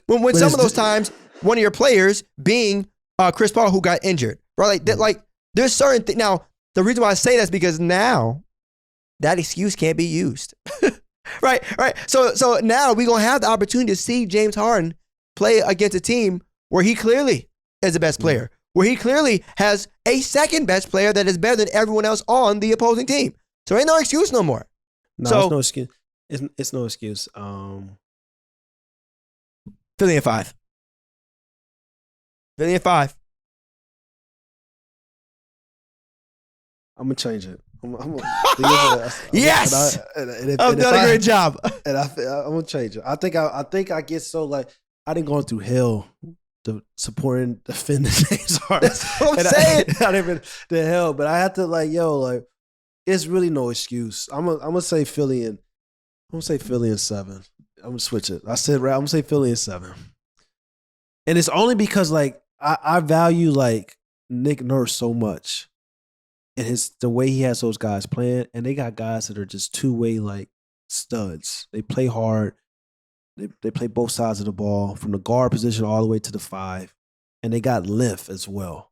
when some of those times, one of your players being Chris Paul who got injured. Right? Like there's certain things. Now, the reason why I say that is because now that excuse can't be used. Right. So now we're going to have the opportunity to see James Harden play against a team where he clearly is the best player, where he clearly has a second best player that is better than everyone else on the opposing team. So ain't no excuse no more. No, it's no excuse. It's no excuse. Philly in 5. Philly in 5. I'm going to change it. Yes! I've done a great job. And I'm going to change it. I think I get so like, I didn't go through hell supporting, defending James Harden. That's what I'm saying. I didn't even the hell, but I had to it's really no excuse. I'm gonna say Philly in 7. I'm gonna switch it. I'm gonna say Philly in 7. And it's only because I value Nick Nurse so much. And the way he has those guys playing, and they got guys that are just two-way studs. They play hard. They play both sides of the ball, from the guard position all the way to the 5, and they got length as well.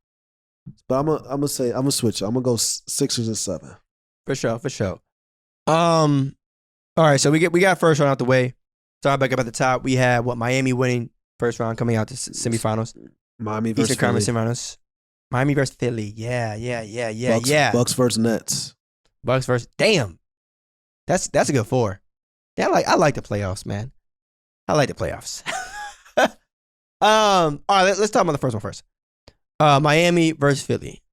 But I'm gonna switch it. I'm gonna go Sixers and 7. For sure. All right, so we got first round out the way. Starting back up at the top, we had Miami winning first round, coming out to semifinals. Miami versus Eastern Conference semifinals. Miami versus Philly. Yeah. Bucks versus Nets. Bucks versus. Damn. That's a good 4. Yeah, I like the playoffs, man. I like the playoffs. All right, let's talk about the first one first. Miami versus Philly.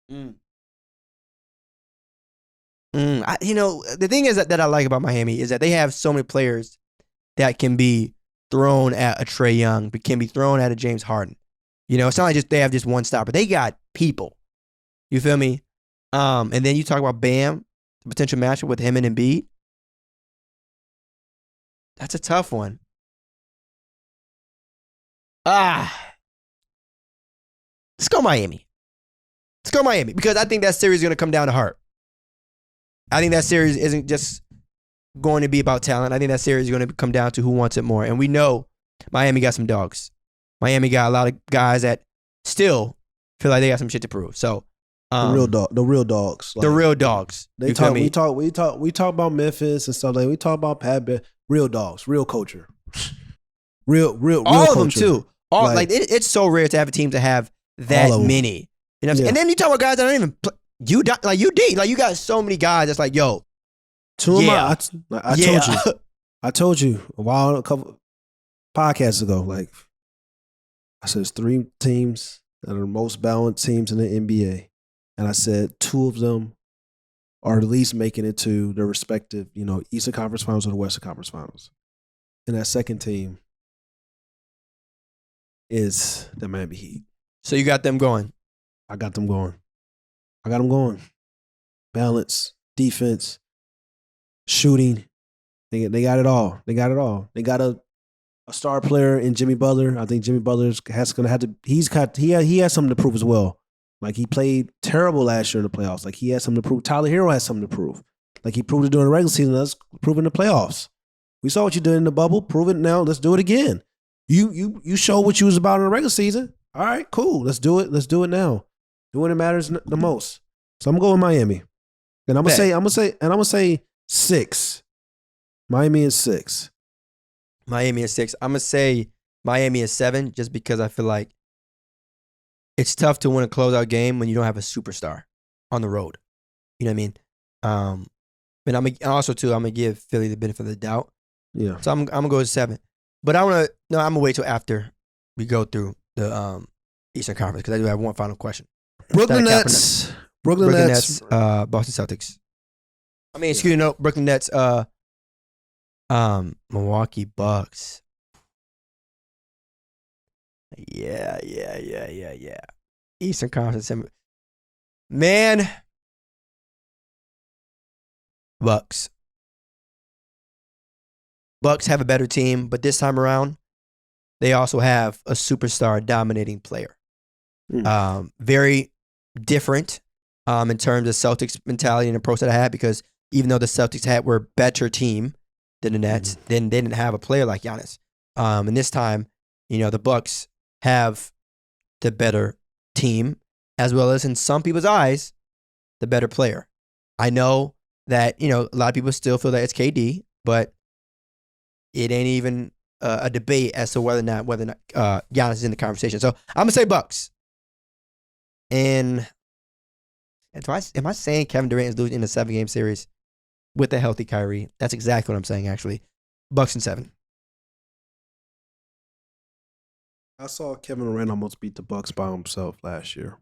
The thing is that I like about Miami is that they have so many players that can be thrown at a Trae Young, but can be thrown at a James Harden. It's not like they have just one stopper. They got people. You feel me? And then you talk about Bam, the potential matchup with him and Embiid. That's a tough one. Let's go Miami. Because I think that series is going to come down to heart. I think that series isn't just going to be about talent. I think that series is going to come down to who wants it more. And we know Miami got some dogs. Miami got a lot of guys that still feel like they got some shit to prove. So the real dogs. The real dogs. We talk about Memphis and stuff like that. We talk about Pat Bev. Real dogs, real culture. Real all culture. of them too. It's so rare to have a team to have that many. You know what I'm saying? And then you talk about guys that don't even play. You got so many guys that's like, yo. I told you a podcasts ago. Like I said, there's 3 teams that are the most balanced teams in the NBA, and I said 2 of them are at least making it to their respective, Eastern Conference Finals or the Western Conference Finals. And that second team is the Miami Heat. So you got them going. I got them going. Balance, defense, shooting. They got it all. They got a star player in Jimmy Butler. I think Jimmy Butler he has something to prove as well. Like he played terrible last year in the playoffs. Like he has something to prove. Tyler Hero has something to prove. Like he proved it during the regular season. Let's prove it in the playoffs. We saw what you did in the bubble. Prove it now. Let's do it again. You show what you was about in the regular season. All right, cool. Let's do it. Let's do it now. Do when it matters the most. So I'm going Miami. And I'm gonna say 6. Miami is 6. Miami is 6. I'm gonna say Miami is 7, just because I feel like it's tough to win a closeout game when you don't have a superstar on the road. You know what I mean? And I'm gonna give Philly the benefit of the doubt. Yeah. So I'm gonna go with 7. But I'm gonna wait till after we go through the Eastern Conference, because I do have one final question. Brooklyn Nets. Brooklyn Nets. Boston Celtics. Brooklyn Nets. Milwaukee Bucks. Yeah. Eastern Conference. Man. Bucks have a better team, but this time around, they also have a superstar dominating player. Very different in terms of Celtics mentality and approach that I had, because even though the Celtics were a better team than the Nets, then they didn't have a player like Giannis. And this time, the Bucks have the better team, as well as, in some people's eyes, the better player. I know that, a lot of people still feel that it's KD, but it ain't even a debate as to whether or not Giannis is in the conversation. So I'm going to say Bucks. And am I saying Kevin Durant is losing in a 7-game series with a healthy Kyrie? That's exactly what I'm saying, actually. Bucks in 7. I saw Kevin Durant almost beat the Bucks by himself last year.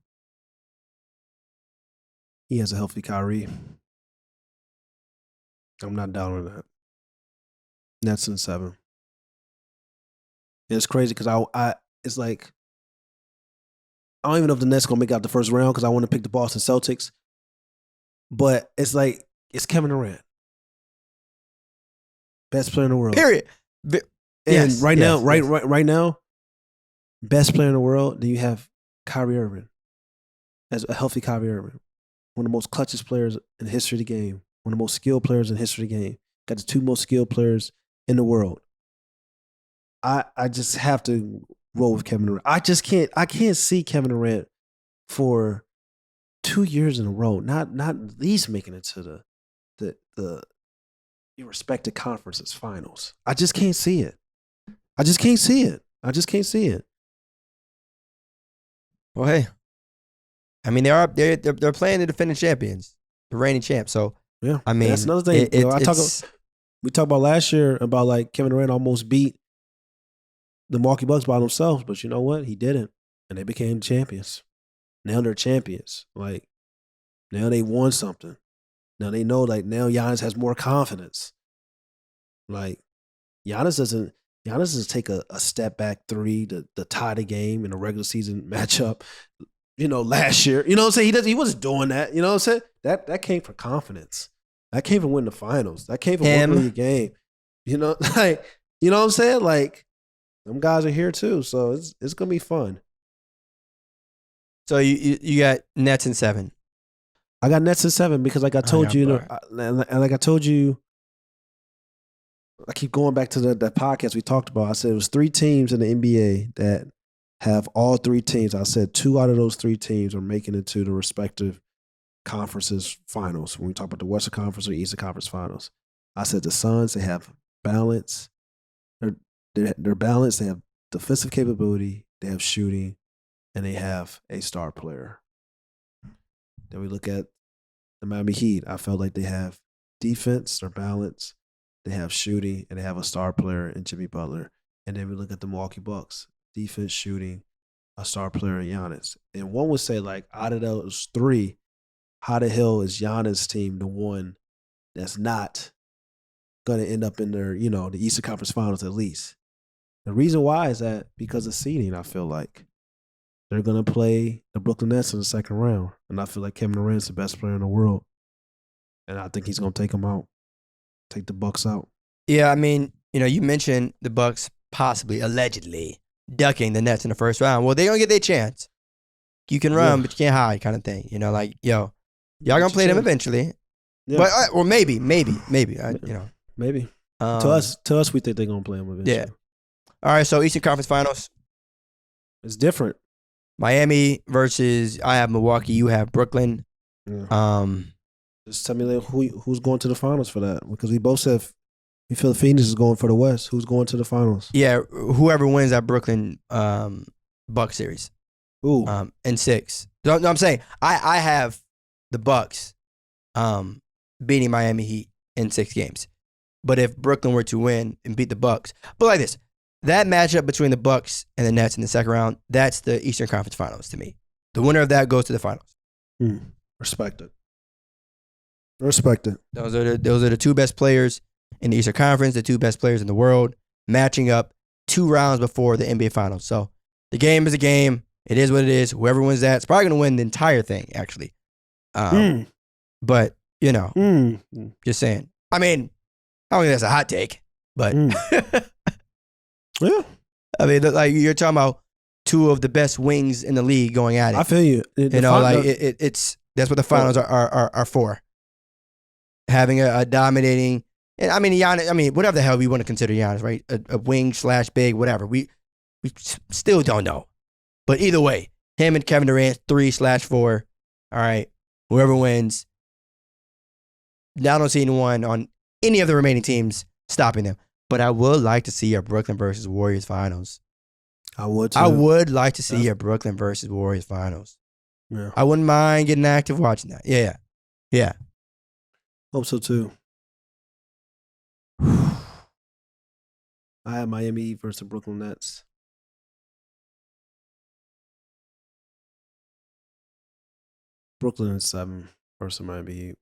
He has a healthy Kyrie. I'm not down on that. Nets in 7. And it's crazy because it's like, I don't even know if the Nets going to make out the first round, because I want to pick the Boston Celtics. But it's like, it's Kevin Durant. Best player in the world. Period. And right now, best player in the world, then you have Kyrie Irving. As a healthy Kyrie Irving. One of the most clutchest players in the history of the game. One of the most skilled players in the history of the game. Got the 2 most skilled players in the world. I just have to roll with Kevin Durant. I can't see Kevin Durant for 2 years in a row, not at least making it to the respective conferences finals. I just can't see it. Well, hey, I mean, they're playing the defending champions, the reigning champs. So yeah, I mean, that's another thing. We talked about last year about like Kevin Durant almost beat the Milwaukee Bucks by themselves, but you know what? He didn't, and they became champions. Now they're champions. Like now they won something. Now they know, like, now Giannis has more confidence. Like Giannis doesn't take a step back 3 to tie the game in a regular season matchup. Last year, you know what I'm saying? He wasn't doing that. You know what I'm saying? That came from confidence. That came from winning the finals. That came from winning the game. You know what I'm saying? Like, them guys are here too, so it's gonna be fun. So you got Nets in 7. I got Nets in 7 because, like I told you, and like I told you, I keep going back to that podcast we talked about. I said it was 3 teams in the NBA that have all 3 teams. I said 2 out of those 3 teams are making it to the respective conferences finals. When we talk about the Western Conference or Eastern Conference finals, I said the Suns, they have balance. They're balanced. They have defensive capability. They have shooting, and they have a star player. Then we look at the Miami Heat. I felt like they have defense. They're balanced. They have shooting, and they have a star player in Jimmy Butler. And then we look at the Milwaukee Bucks. Defense, shooting, a star player in Giannis. And one would say, like, out of those three, how the hell is Giannis' team the one that's not going to end up in their, the Eastern Conference Finals at least? The reason why is that because of seeding, I feel like. They're going to play the Brooklyn Nets in the second round. And I feel like Kevin Durant's the best player in the world. And I think he's going to take them out. Take the Bucks out. Yeah, I mean, you mentioned the Bucks possibly, allegedly, ducking the Nets in the first round. Well, they're going to get their chance. You can run, but you can't hide kind of thing. Like, y'all going to play them eventually. Yeah. But, or maybe. Maybe. Maybe. To us, we think they're going to play them eventually. Yeah. All right, so Eastern Conference Finals. It's different. Miami versus, I have Milwaukee, you have Brooklyn. Yeah. Just tell me who's going to the finals for that. Because we both said we feel Phoenix is going for the West. Who's going to the finals? Yeah, whoever wins that Brooklyn Bucks series. Ooh. In 6. No, I'm saying I have the Bucks beating Miami Heat in 6 games. But if Brooklyn were to win and beat the Bucks, but like this, that matchup between the Bucks and the Nets in the second round, that's the Eastern Conference Finals to me. The winner of that goes to the finals. Respect it. Those are the 2 best players in the Eastern Conference, the 2 best players in the world, matching up 2 rounds before the NBA Finals. So the game is a game. It is what it is. Whoever wins that is probably going to win the entire thing, actually. But, just saying. I mean, I don't think that's a hot take, but yeah. I mean, like you're talking about 2 of the best wings in the league going at it. I feel you. It's that's what the finals are for. Having a dominating, and I mean Giannis. I mean, whatever the hell we want to consider Giannis, right? A wing / big, whatever. We still don't know, but either way, him and Kevin Durant 3/4. All right, whoever wins. Now I don't see anyone on any of the remaining teams stopping them. But I would like to see a Brooklyn versus Warriors finals. I would too. I would like to see a Brooklyn versus Warriors finals. Yeah. I wouldn't mind getting active watching that. Yeah. Hope so too. I have Miami versus the Brooklyn Nets. Brooklyn is 7 versus Miami.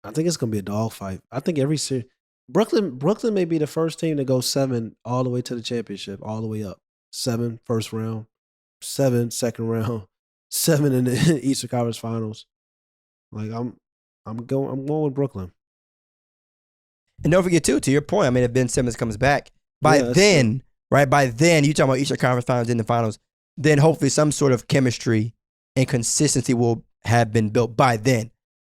I think it's gonna be a dogfight. I think every series, Brooklyn may be the first team to go 7 all the way to the championship, all the way up. 7 first round, 7 second round, 7 in the Eastern Conference Finals. Like I'm going with Brooklyn. And don't forget too, to your point, I mean, if Ben Simmons comes back, by then, you talking about Eastern Conference Finals in the finals, then hopefully some sort of chemistry and consistency will have been built by then.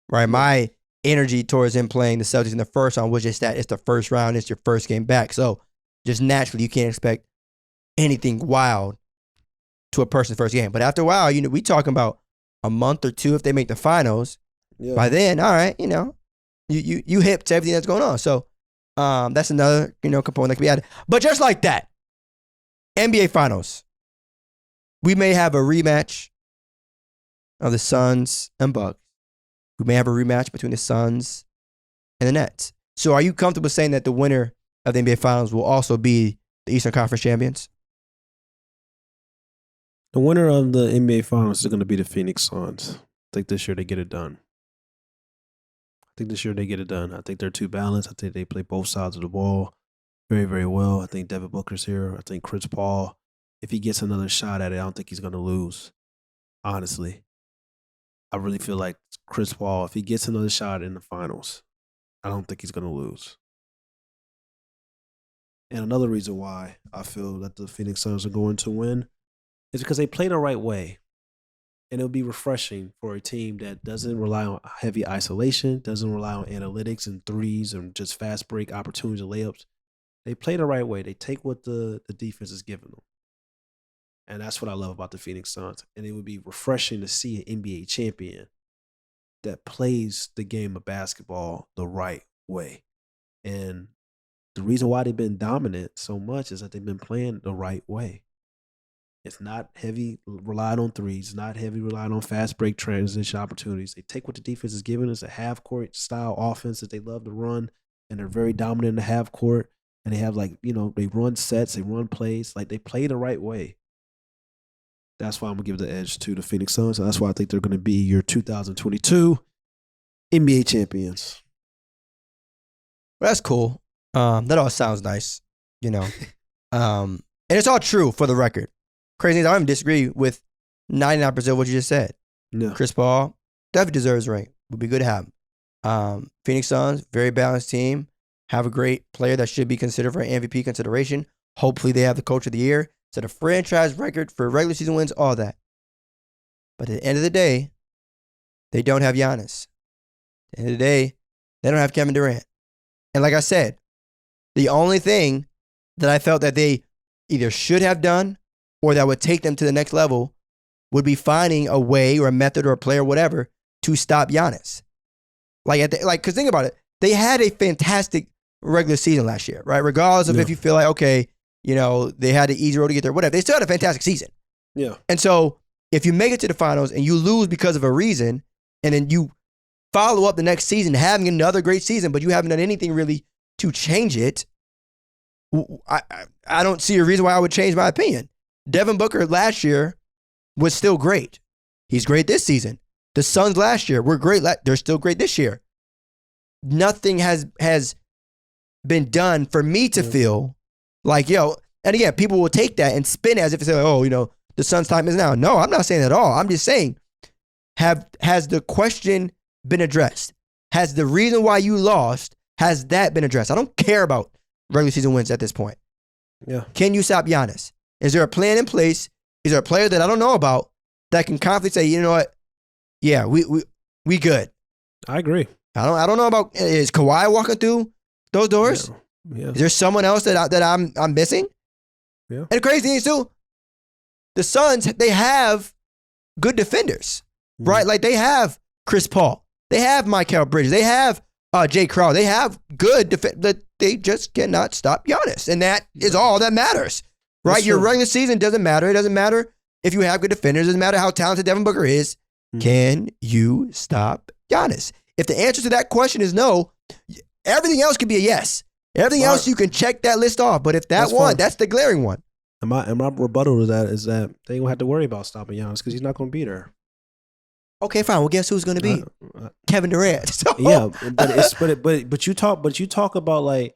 Right? My energy towards him playing the Celtics in the first round was just that it's the first round, it's your first game back. So just naturally you can't expect anything wild to a person's first game. But after a while, we talking about a month or 2 if they make the finals. Yeah. By then, all right, you hip to everything that's going on. So that's another component that can be added. But just like that, NBA Finals, we may have a rematch of the Suns and Bucks. We may have a rematch between the Suns and the Nets. So are you comfortable saying that the winner of the NBA Finals will also be the Eastern Conference champions? The winner of the NBA Finals is going to be the Phoenix Suns. I think this year they get it done. I think they're too balanced. I think they play both sides of the ball very, very well. I think Devin Booker's here. I think Chris Paul, if he gets another shot at it, I don't think he's going to lose. Honestly. I really feel like Chris Paul, if he gets another shot in the finals, I don't think he's going to lose. And another reason why I feel that the Phoenix Suns are going to win is because they play the right way. And it'll be refreshing for a team that doesn't rely on heavy isolation, doesn't rely on analytics and threes and just fast break opportunities and layups. They play the right way. They take what the defense is giving them. And that's what I love about the Phoenix Suns. And it would be refreshing to see an NBA champion that plays the game of basketball the right way. And the reason why they've been dominant so much is that they've been playing the right way. It's not heavy relied on threes, not heavy relied on fast break transition opportunities. They take what the defense is giving us, a half-court style offense that they love to run, and they're very dominant in the half court. and they have they run sets, they run plays, like they play the right way. That's why I'm gonna give the edge to the Phoenix Suns. And that's why I think they're gonna be your 2022 NBA champions. Well, that's cool. That all sounds nice, and it's all true for the record. Crazy things, I don't even disagree with 99% of what you just said. No. Chris Paul definitely deserves a ring. Would be good to have him. Phoenix Suns, very balanced team. Have a great player that should be considered for an MVP consideration. Hopefully they have the coach of the year. Set a franchise record for regular season wins, all that. But at the end of the day, they don't have Giannis. At the end of the day, they don't have Kevin Durant. And like I said, the only thing that I felt that they either should have done or that would take them to the next level would be finding a way or a method or a player or whatever to stop Giannis. Because think about it. They had a fantastic regular season last year, right? Regardless of if you feel like, okay, they had an easy road to get there, whatever. They still had a fantastic season. Yeah. And so if you make it to the finals and you lose because of a reason, and then you follow up the next season having another great season, but you haven't done anything really to change it, I don't see a reason why I would change my opinion. Devin Booker last year was still great. He's great this season. The Suns last year were great. They're still great this year. Nothing has been done for me to feel like, and again, people will take that and spin it as if it's like, the Suns' time is now. No, I'm not saying that at all. I'm just saying, has the question been addressed? Has the reason why you lost, has that been addressed? I don't care about regular season wins at this point. Yeah. Can you stop Giannis? Is there a plan in place? Is there a player that I don't know about that can confidently say, you know what? Yeah, we good. I agree. I don't know about, is Kawhi walking through those doors? Yeah. Is there someone else that I'm missing? Yeah. And the crazy thing is too, the Suns, they have good defenders, right? Like they have Chris Paul, they have Mikal Bridges, they have Jay Crowder, they have good defense. They just cannot stop Giannis, and that is all that matters, right? That's Your true. regular season doesn't matter. It doesn't matter if you have good defenders. It doesn't matter how talented Devin Booker is. Can you stop Giannis? If the answer to that question is no, everything else could be a yes. Everything else you can check that list off. But if that's the glaring one. And my rebuttal to that is that they don't have to worry about stopping Giannis because he's not going to be there. Okay, fine. Well, guess who's going to be? Kevin Durant. So, yeah, but you talk about like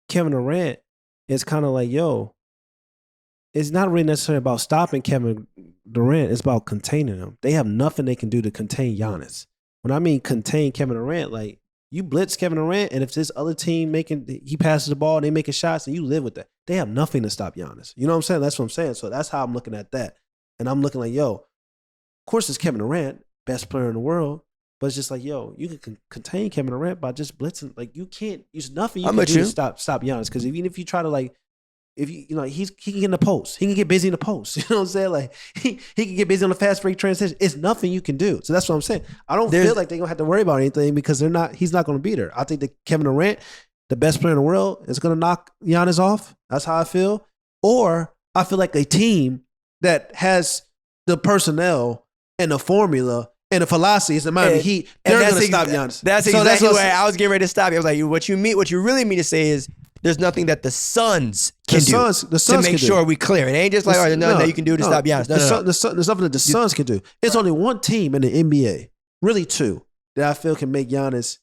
Kevin Durant. It's kind of like, it's not really necessarily about stopping Kevin Durant. It's about containing him. They have nothing they can do to contain Giannis. When I mean contain Kevin Durant, like you blitz Kevin Durant, and if this other team he passes the ball and they making shots, and you live with that. They have nothing to stop Giannis. You know what I'm saying? That's what I'm saying. So that's how I'm looking at that. And I'm looking like, of course it's Kevin Durant, best player in the world, but it's just like, you can contain Kevin Durant by just blitzing. Like you can't. There's nothing you can do to stop Giannis. Because even if you try to he can get in the post. He can get busy in the post. You know what I'm saying? Like he can get busy on the fast break transition. It's nothing you can do. So that's what I'm saying. I don't feel like they're gonna have to worry about anything because he's not gonna be there. I think that Kevin Durant, the best player in the world, is gonna knock Giannis off. That's how I feel. Or I feel like a team that has the personnel and the formula and the philosophy is the Miami Heat. They're gonna stop Giannis. That's exactly where I was getting ready to stop you. I was like, what you really mean to say is there's nothing that the Suns can do to make sure we clear. It ain't just like, there's nothing that you can do to stop Giannis. There's something that the Suns can do. It's only one team in the NBA, really two, that I feel can make Giannis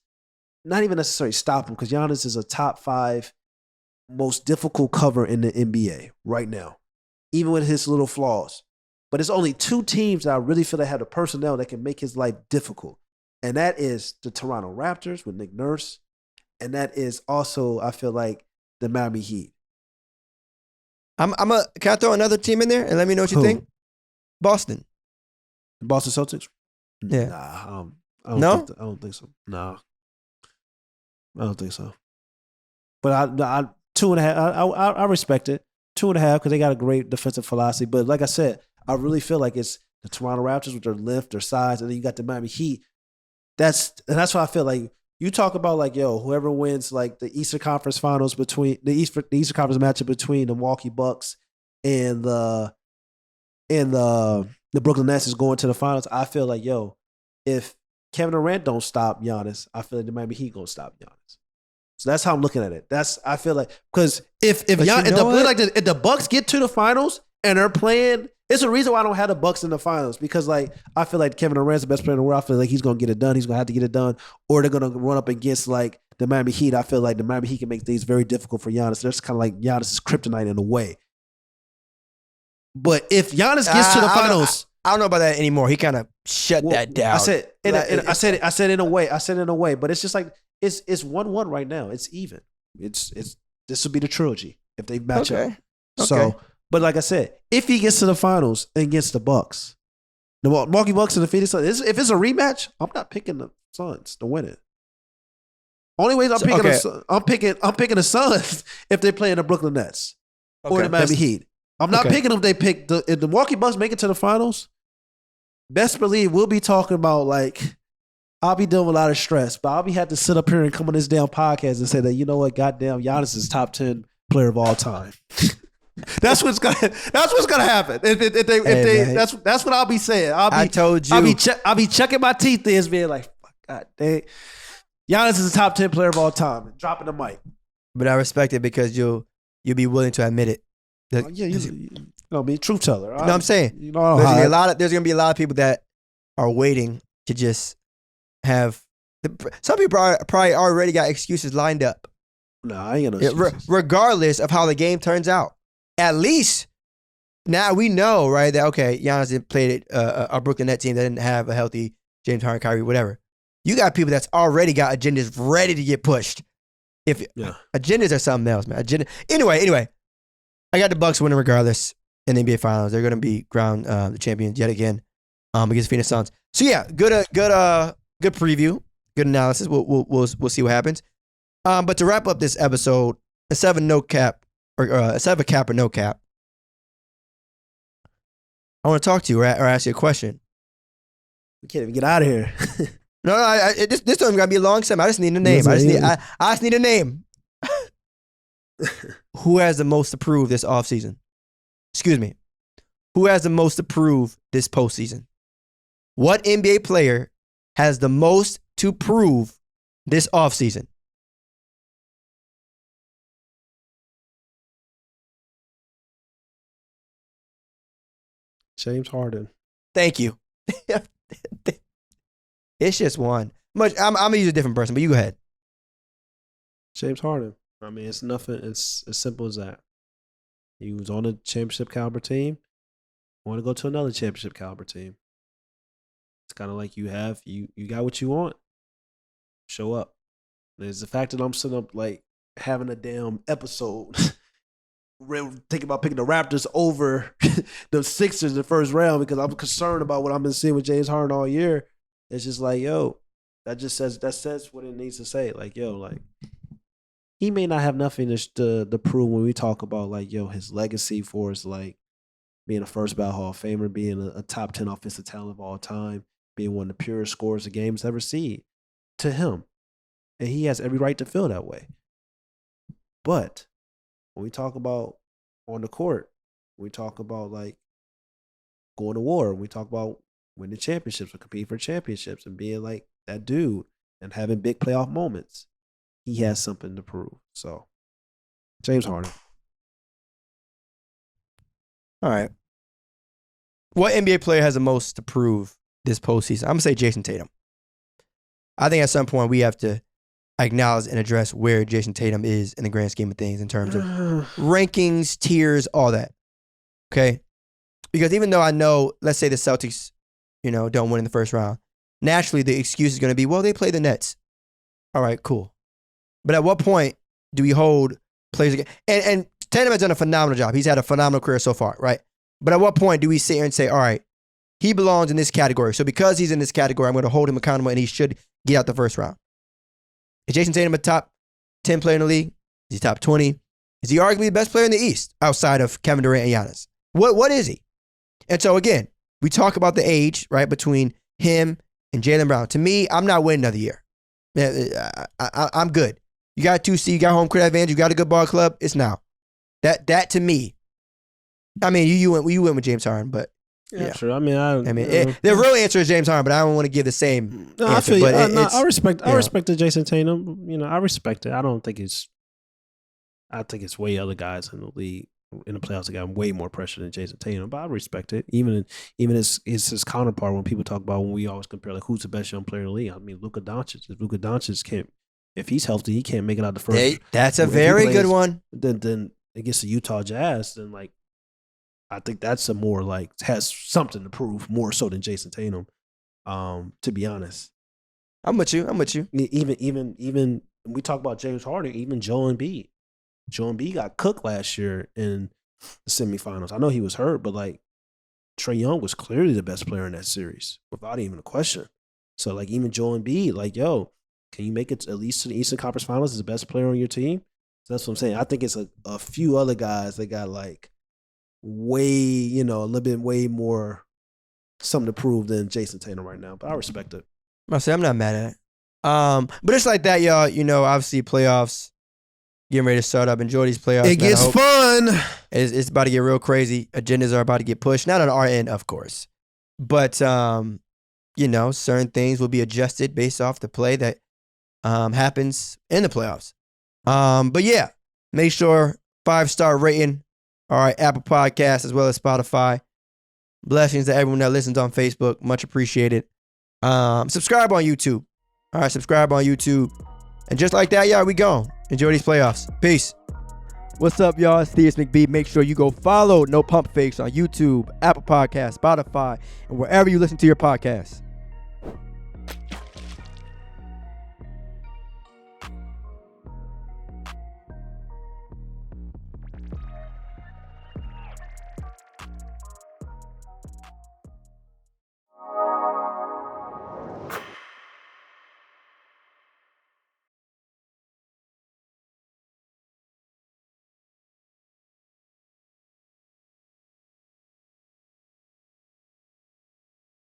not even necessarily stop him because Giannis is a top 5 most difficult cover in the NBA right now, even with his little flaws. But it's only 2 teams that I really feel that have the personnel that can make his life difficult. And that is the Toronto Raptors with Nick Nurse. And that is also, I feel like, the Miami Heat. Can I throw another team in there and let me know what you think? Boston. The Boston Celtics? Yeah. Nah, I don't think so. Nah. I don't think so. But I 2.5, I respect it. 2.5 because they got a great defensive philosophy. But like I said, I really feel like it's the Toronto Raptors with their length, their size, and then you got the Miami Heat. That's why I feel like you talk about like, whoever wins like the Eastern Conference Finals between the Eastern Conference matchup between the Milwaukee Bucks and the Brooklyn Nets is going to the finals. I feel like, if Kevin Durant don't stop Giannis, I feel like the Miami Heat gonna stop Giannis. So that's how I'm looking at it. I feel like because if But you know what? like this, if the Bucks get to the finals and they're playing, it's a reason why I don't have the Bucks in the finals because like I feel like Kevin Durant's the best player in the world. I feel like he's gonna get it done. He's gonna have to get it done, or they're gonna run up against like the Miami Heat. I feel like the Miami Heat can make things very difficult for Giannis. That's kind of like Giannis' kryptonite in a way. But if Giannis gets to the finals. I don't know about that anymore. He kind of shut that down. I said in a way, but it's just like it's 1-1 right now. It's even. It's this will be the trilogy if they match up. So, but like I said, if he gets to the finals against the Bucks, the Milwaukee Bucks and the Phoenix Suns, if it's a rematch, I'm not picking the Suns to win it. Only ways I'm picking the Suns if they play in the Brooklyn Nets or the Miami Heat. I'm not picking them. They pick if the Milwaukee Bucks make it to the finals. Best believe we'll be talking about like I'll be dealing with a lot of stress, but I'll be had to sit up here and come on this damn podcast and say that you know what, goddamn, Giannis is top 10 player of all time. That's what's gonna happen. That's what I'll be saying. I told you. I'll be checking my teeth this being like, God dang, Giannis is the top 10 player of all time. And dropping the mic. But I respect it because you'll be willing to admit it. You know me, truth teller. No, I'm saying there's gonna be a lot of people that are waiting to just have. Some people probably already got excuses lined up. No, I ain't got no excuses. Regardless of how the game turns out, at least now we know, right? That okay, Giannis played a Brooklyn Nets team that didn't have a healthy James Harden, Kyrie, whatever. You got people that's already got agendas ready to get pushed. Agendas are something else, man. Anyway. I got the Bucks winning regardless in the NBA Finals. They're going to be crowned the champions yet again against Phoenix Suns. So yeah, good preview, good analysis. We'll see what happens. But to wrap up this episode, instead of a cap or no cap, I want to talk to you or ask you a question. We can't even get out of here. No, this doesn't got to be a long segment. I just need a name. I just need a name. Who has the most to prove this offseason? Excuse me. Who has the most to prove this postseason? What NBA player has the most to prove this offseason? James Harden. Thank you. It's just one. I'm going to use a different person, but you go ahead. James Harden. I mean, it's nothing. It's as simple as that. He was on a championship caliber team. Want to go to another championship caliber team. It's kind of like you got what you want. Show up. There's the fact that I'm sitting up like having a damn episode thinking about picking the Raptors over the Sixers in the first round because I'm concerned about what I've been seeing with James Harden all year. It's just like, yo, that says what it needs to say. Like, yo, like. He may not have nothing to prove when we talk about like, yo, his legacy for us, like being a first ballot Hall of Famer, being a top 10 offensive talent of all time, being one of the purest scorers the game's ever seen to him. And he has every right to feel that way. But when we talk about on the court, we talk about like going to war, we talk about winning championships or competing for championships and being like that dude and having big playoff moments. He has something to prove. So, James Harden. All right. What NBA player has the most to prove this postseason? I'm going to say Jason Tatum. I think at some point we have to acknowledge and address where Jason Tatum is in the grand scheme of things in terms of rankings, tiers, all that. Okay? Because even though I know, let's say the Celtics, don't win in the first round, naturally the excuse is going to be, well, they play the Nets. All right, cool. But at what point do we hold players again? And Tatum has done a phenomenal job. He's had a phenomenal career so far, right? But at what point do we sit here and say, all right, he belongs in this category. So because he's in this category, I'm going to hold him accountable and he should get out the first round. Is Jason Tatum a top 10 player in the league? Is he top 20? Is he arguably the best player in the East outside of Kevin Durant and Giannis? What is he? And so again, we talk about the age, right, between him and Jaylen Brown. To me, I'm not waiting another year. I'm good. You got 2C, you got home court advantage, you got a good ball club. It's now. That to me. I mean, you went with James Harden, but Yeah, true. I mean, the real answer is James Harden, but I don't want to give the same. No, answer, I feel you. but I respect the Jason Tatum. I respect it. I don't think it's. I think it's way other guys in the league in the playoffs that got way more pressure than Jason Tatum, but I respect it. Even his counterpart when people talk about when we always compare like who's the best young player in the league. I mean, Luka Doncic. If Luka Doncic can't, if he's healthy, he can't make it out the first. That's a very good one. Then against the Utah Jazz, then like I think that's a more like has something to prove more so than Jason Tatum. To be honest, I'm with you. Even we talk about James Harden, even Joel Embiid. Joel Embiid got cooked last year in the semifinals. I know he was hurt, but like Trae Young was clearly the best player in that series without even a question. So like even Joel Embiid, like yo, can you make it at least to the Eastern Conference Finals as the best player on your team? So that's what I'm saying. I think it's a few other guys that got like way, a little bit way more something to prove than Jason Tatum right now. But I respect it. I'm not mad at it. But it's like that, y'all. Obviously playoffs. Getting ready to start up. Enjoy these playoffs. It gets fun. It's about to get real crazy. Agendas are about to get pushed. Not on our end, of course. But, certain things will be adjusted based off the play that happens in the playoffs. But, yeah, make sure 5-star rating. All right, Apple Podcasts as well as Spotify. Blessings to everyone that listens on Facebook. Much appreciated. Subscribe on YouTube. All right, subscribe on YouTube. And just like that, y'all, we gone. Enjoy these playoffs. Peace. What's up, y'all? It's Theus McBee. Make sure you go follow No Pump Fakes on YouTube, Apple Podcasts, Spotify, and wherever you listen to your podcasts.